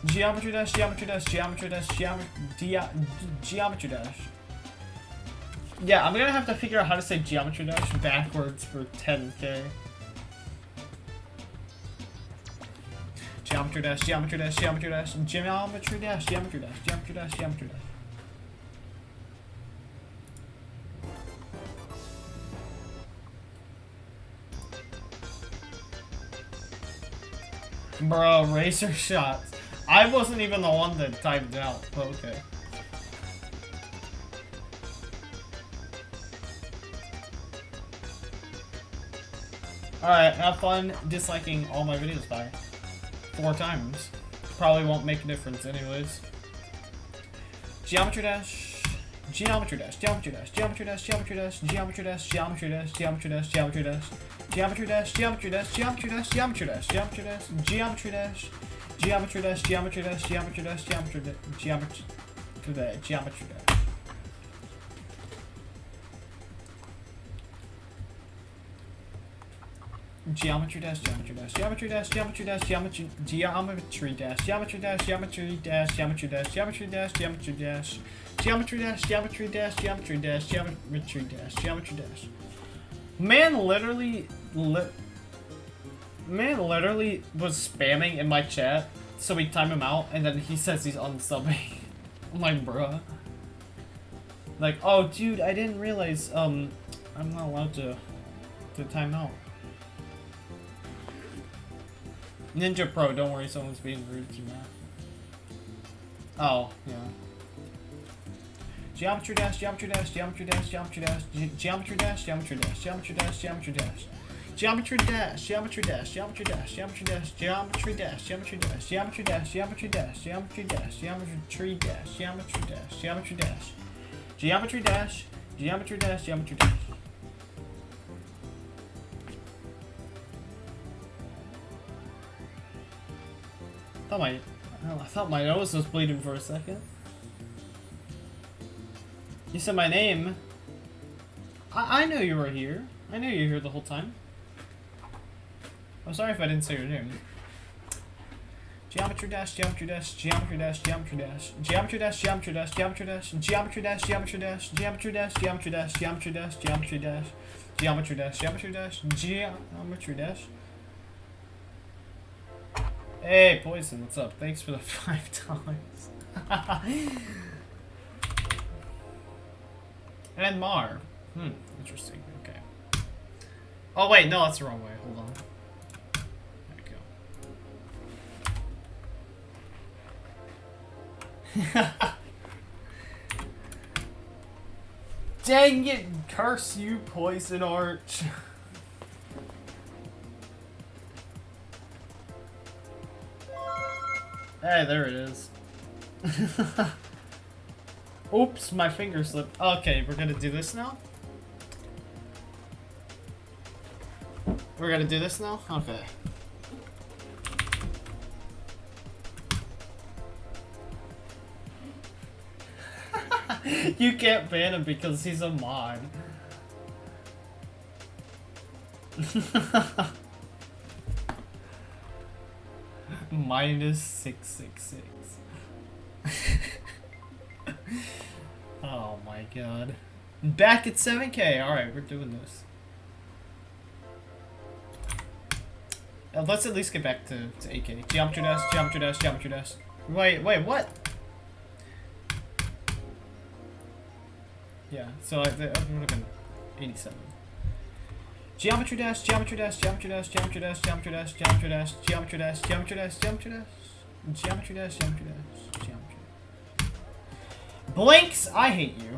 Geometry dash, geometry dash, geometry dash, geometry dash. Yeah, I'm gonna have to figure out how to say geometry dash backwards for 10K. Geometry dash, geometry dash, geometry dash, geometry dash, geometry dash, geometry dash, geometry dash. Bro, racer shots. I wasn't even the one that typed out. Okay. Alright, have fun disliking all my videos by 4 times. Probably won't make a difference anyways. Geometry dash. Geometry dash, geometry dash, geometry dash, geometry dash, geometry dash, geometry dash, geometry dash, geometry dash. Geometry dash, geometry dash, geometry dash, geometry dash, geometry dash, geometry dash, geometry dash, geometry dash, geometry dash, geometry dash, geometry dash. Geometry dash, geometry dash, geometry dash, geometry dash, geometry dash, geometry dash, geometry dash, geometry dash, geometry dash, geometry dash, geometry dash, geometry dash, geometry dash, geometry dash, geometry dash. Man literally was spamming in my chat, so we time him out, and then he says he's unsubbing. I'm like, bruh. Like, oh, dude, I didn't realize, I'm not allowed to time out. Ninja Pro, don't worry, someone's being rude to Matt. Oh, yeah. Geometry dash, geometry dash, geometry dash, geometry dash, geometry dash, geometry dash, geometry dash, geometry dash. Geometry dash, geometry dash, geometry dash, geometry dash, geometry dash, geometry dash, geometry dash, geometry dash, geometry dash, geometry dash, geometry dash, geometry dash, geometry dash, geometry dash, geometry dash. I thought my nose was bleeding for a second. You said my name. I know you were here. I knew you were here the whole time. I'm sorry if I didn't say your name. Geometry dash, geometry dash, geometry dash, geometry dash, geometry dash, geometry dash, geometry dash, geometry dash, geometry dash, geometry dash, geometry dash, geometry dash, geometry dash, geometry dash, geometry dash, geometry dash. Hey, Poison, what's up? Thanks for the $5. And Mar. Interesting. Okay. Oh, wait, no, that's the wrong way. Hold on. There we go. Dang it! Curse you, Poison Arch. Hey, there it is. Oops, my finger slipped. Okay, we're gonna do this now? We're gonna do this now? Okay. You can't ban him because he's a mod. Minus 666. Oh my god. Back at 7K. Alright, we're doing this. Let's at least get back to 8K. Geometry dash, geometry dash, geometry dash. Wait, what? Yeah, so it would have been 87. Geometry dash, geometry dash, geometry dash, geometry dash, geometry dash, geometry dash, geometry dash, geometry dash, geometry dash, geometry dash, geometry dash, geometry. Blinks, I hate you.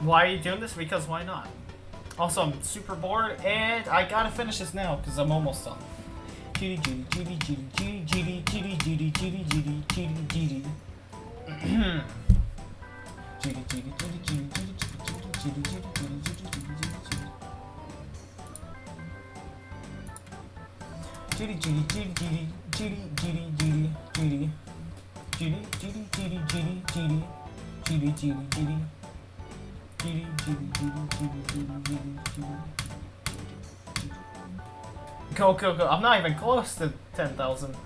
Why are you doing this? Because why not? Also, I'm super bored and I gotta finish this now because I'm almost done. Go, go, go. I'm not even close to 10,000.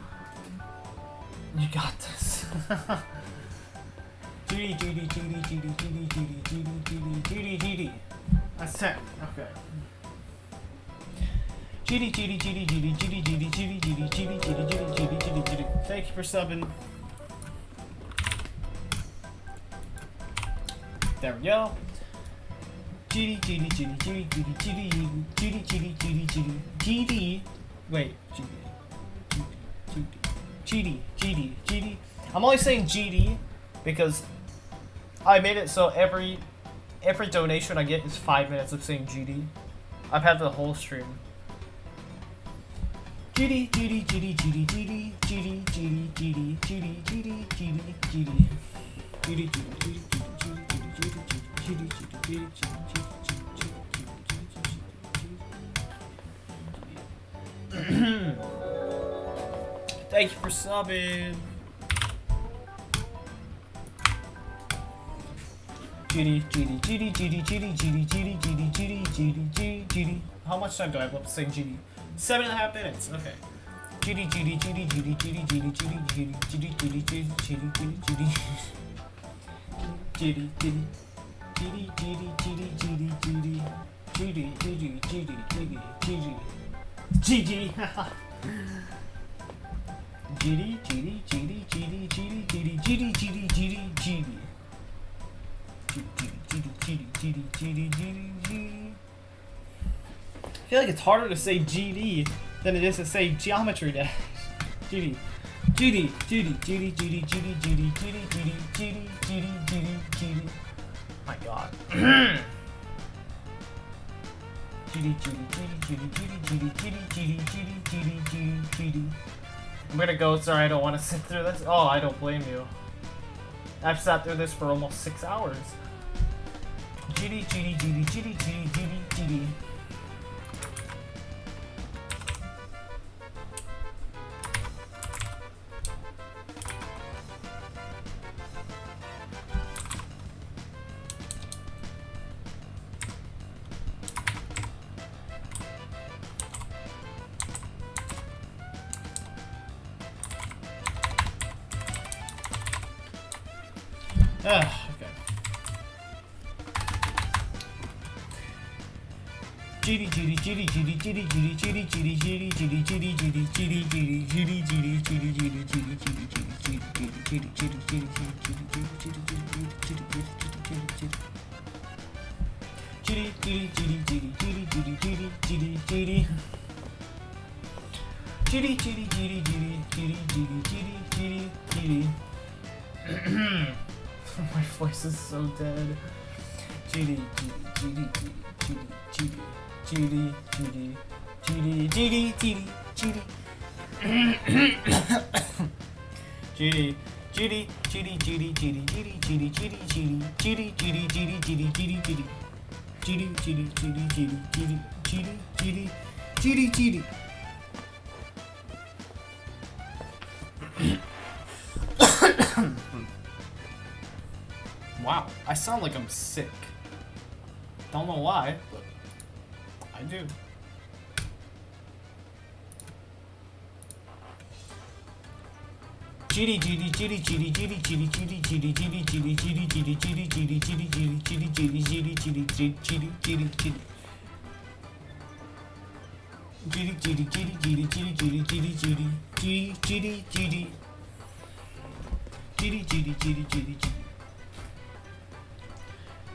You got this. That's 10. Okay. Thank you for subbing. There we go. Wait, GD. I'm only saying GD because I made it so every donation I get is 5 minutes of saying GD. I've had the whole stream. GD. Thank you for subbing. GD. How much time do I have left to say GD? 7.5 minutes. Okay. I feel like it's harder to say GD than it is to say geometry dash. GD. My god. I'm gonna go, sorry, I don't want to sit through this. Oh, I don't blame you. I've sat through this for almost 6 hours. GD. Okay. My voice is so dead. GD. Wow, I sound like I'm sick. Don't know why, but I do.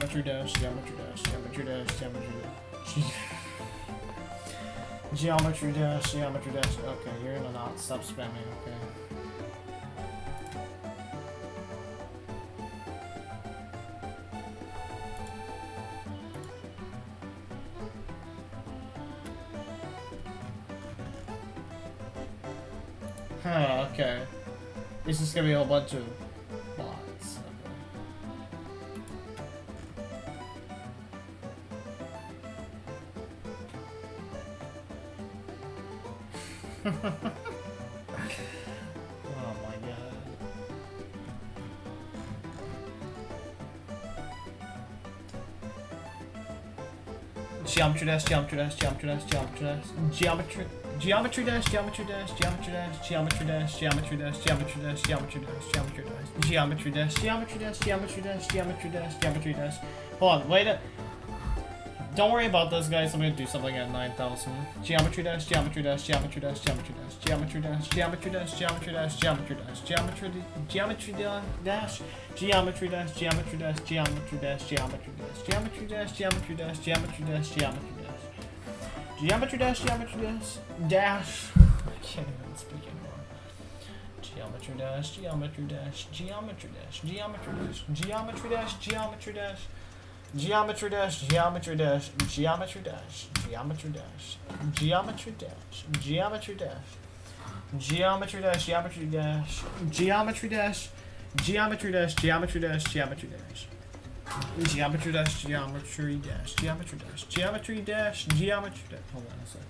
Geometry dash, geometry dash, geometry dash, geometry dash. Geometry dash, geometry dash. Okay, you're gonna not stop spamming, okay? Huh, okay. It's just gonna be a whole bunch of bots. Okay. Oh my god. Geometry dash, geometry dash, geometry dash, geometry dash, geometry dash, geometry dash, geometry dash, geometry dash, geometry dash, geometry dash, geometry dash, geometry dash, geometry dash, geometry dash, geometry dash, geometry dash, geometry dash. Hold on, wait a. Don't worry about this, guys. I'm gonna do something at 9,000. Geometry dash, geometry dash, geometry dash, geometry dash, geometry dash, geometry dash, geometry dash, geometry dash, geometry dash, geometry dash, geometry dash, geometry dash, geometry dash, geometry dash, geometry dash, geometry dash, geometry dash, geometry dash, geometry dash, dash. I can't even speak anymore. Geometry dash, geometry dash, geometry dash, geometry dash, geometry dash, geometry dash. Geometry dash, geometry dash, geometry dash, geometry dash, geometry dash, geometry dash, geometry dash, geometry dash, geometry dash, geometry dash, geometry dash, geometry dash, geometry dash, geometry dash, geometry dash, geometry dash, geometry dash. Hold on a second.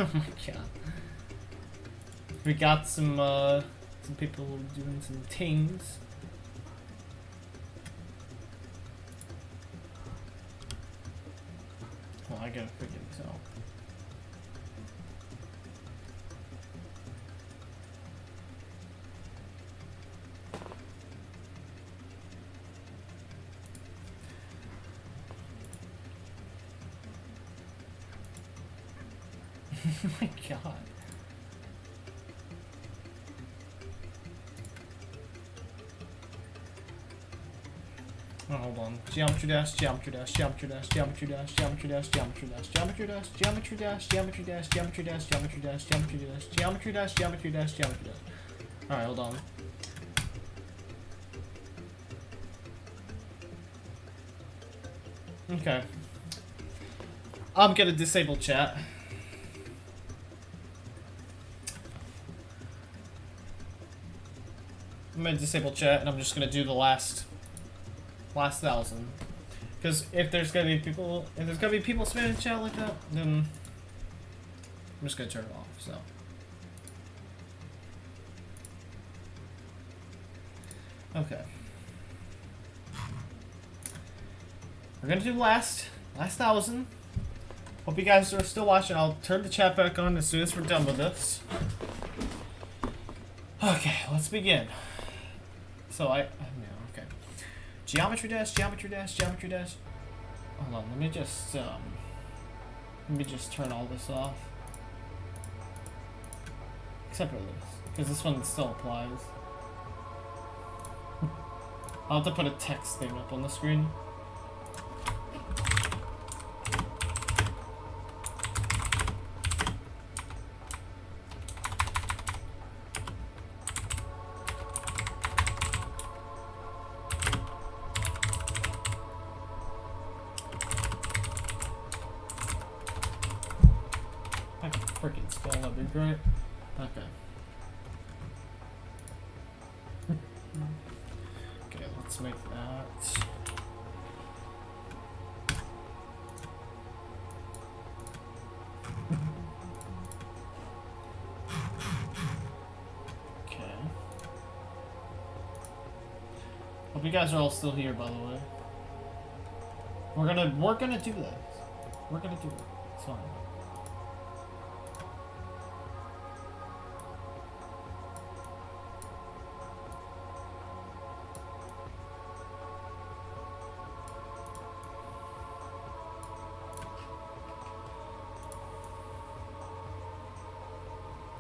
Oh my god. We got some people doing some things. Well, I gotta figure this out. Oh my god. Oh, hold on. Geometry dash, geometry dash, geometry dash, geometry dash, geometry dash, geometry dash, geometry dash, geometry dash, geometry dash, geometry dash, geometry dash, geometry dash, geometry dash, geometry dash, geometry dash. Alright, hold on. Okay. I'm gonna disable chat. I'm gonna disable chat and I'm just gonna do the last 1,000. Because if there's gonna be people spamming chat like that, then I'm just gonna turn it off, so. Okay. We're gonna do last 1,000. Hope you guys are still watching. I'll turn the chat back on as soon as we're done with this. Okay, let's begin. So okay. Geometry dash, geometry dash, geometry dash. Hold on, let me just turn all this off. Except for this, because this one still applies. I'll have to put a text thing up on the screen. I can freaking spell, that'd be great. Okay. Okay, let's make that. Okay. Hope you guys are all still here, by the way. We're gonna do this. We're gonna do it. It's fine.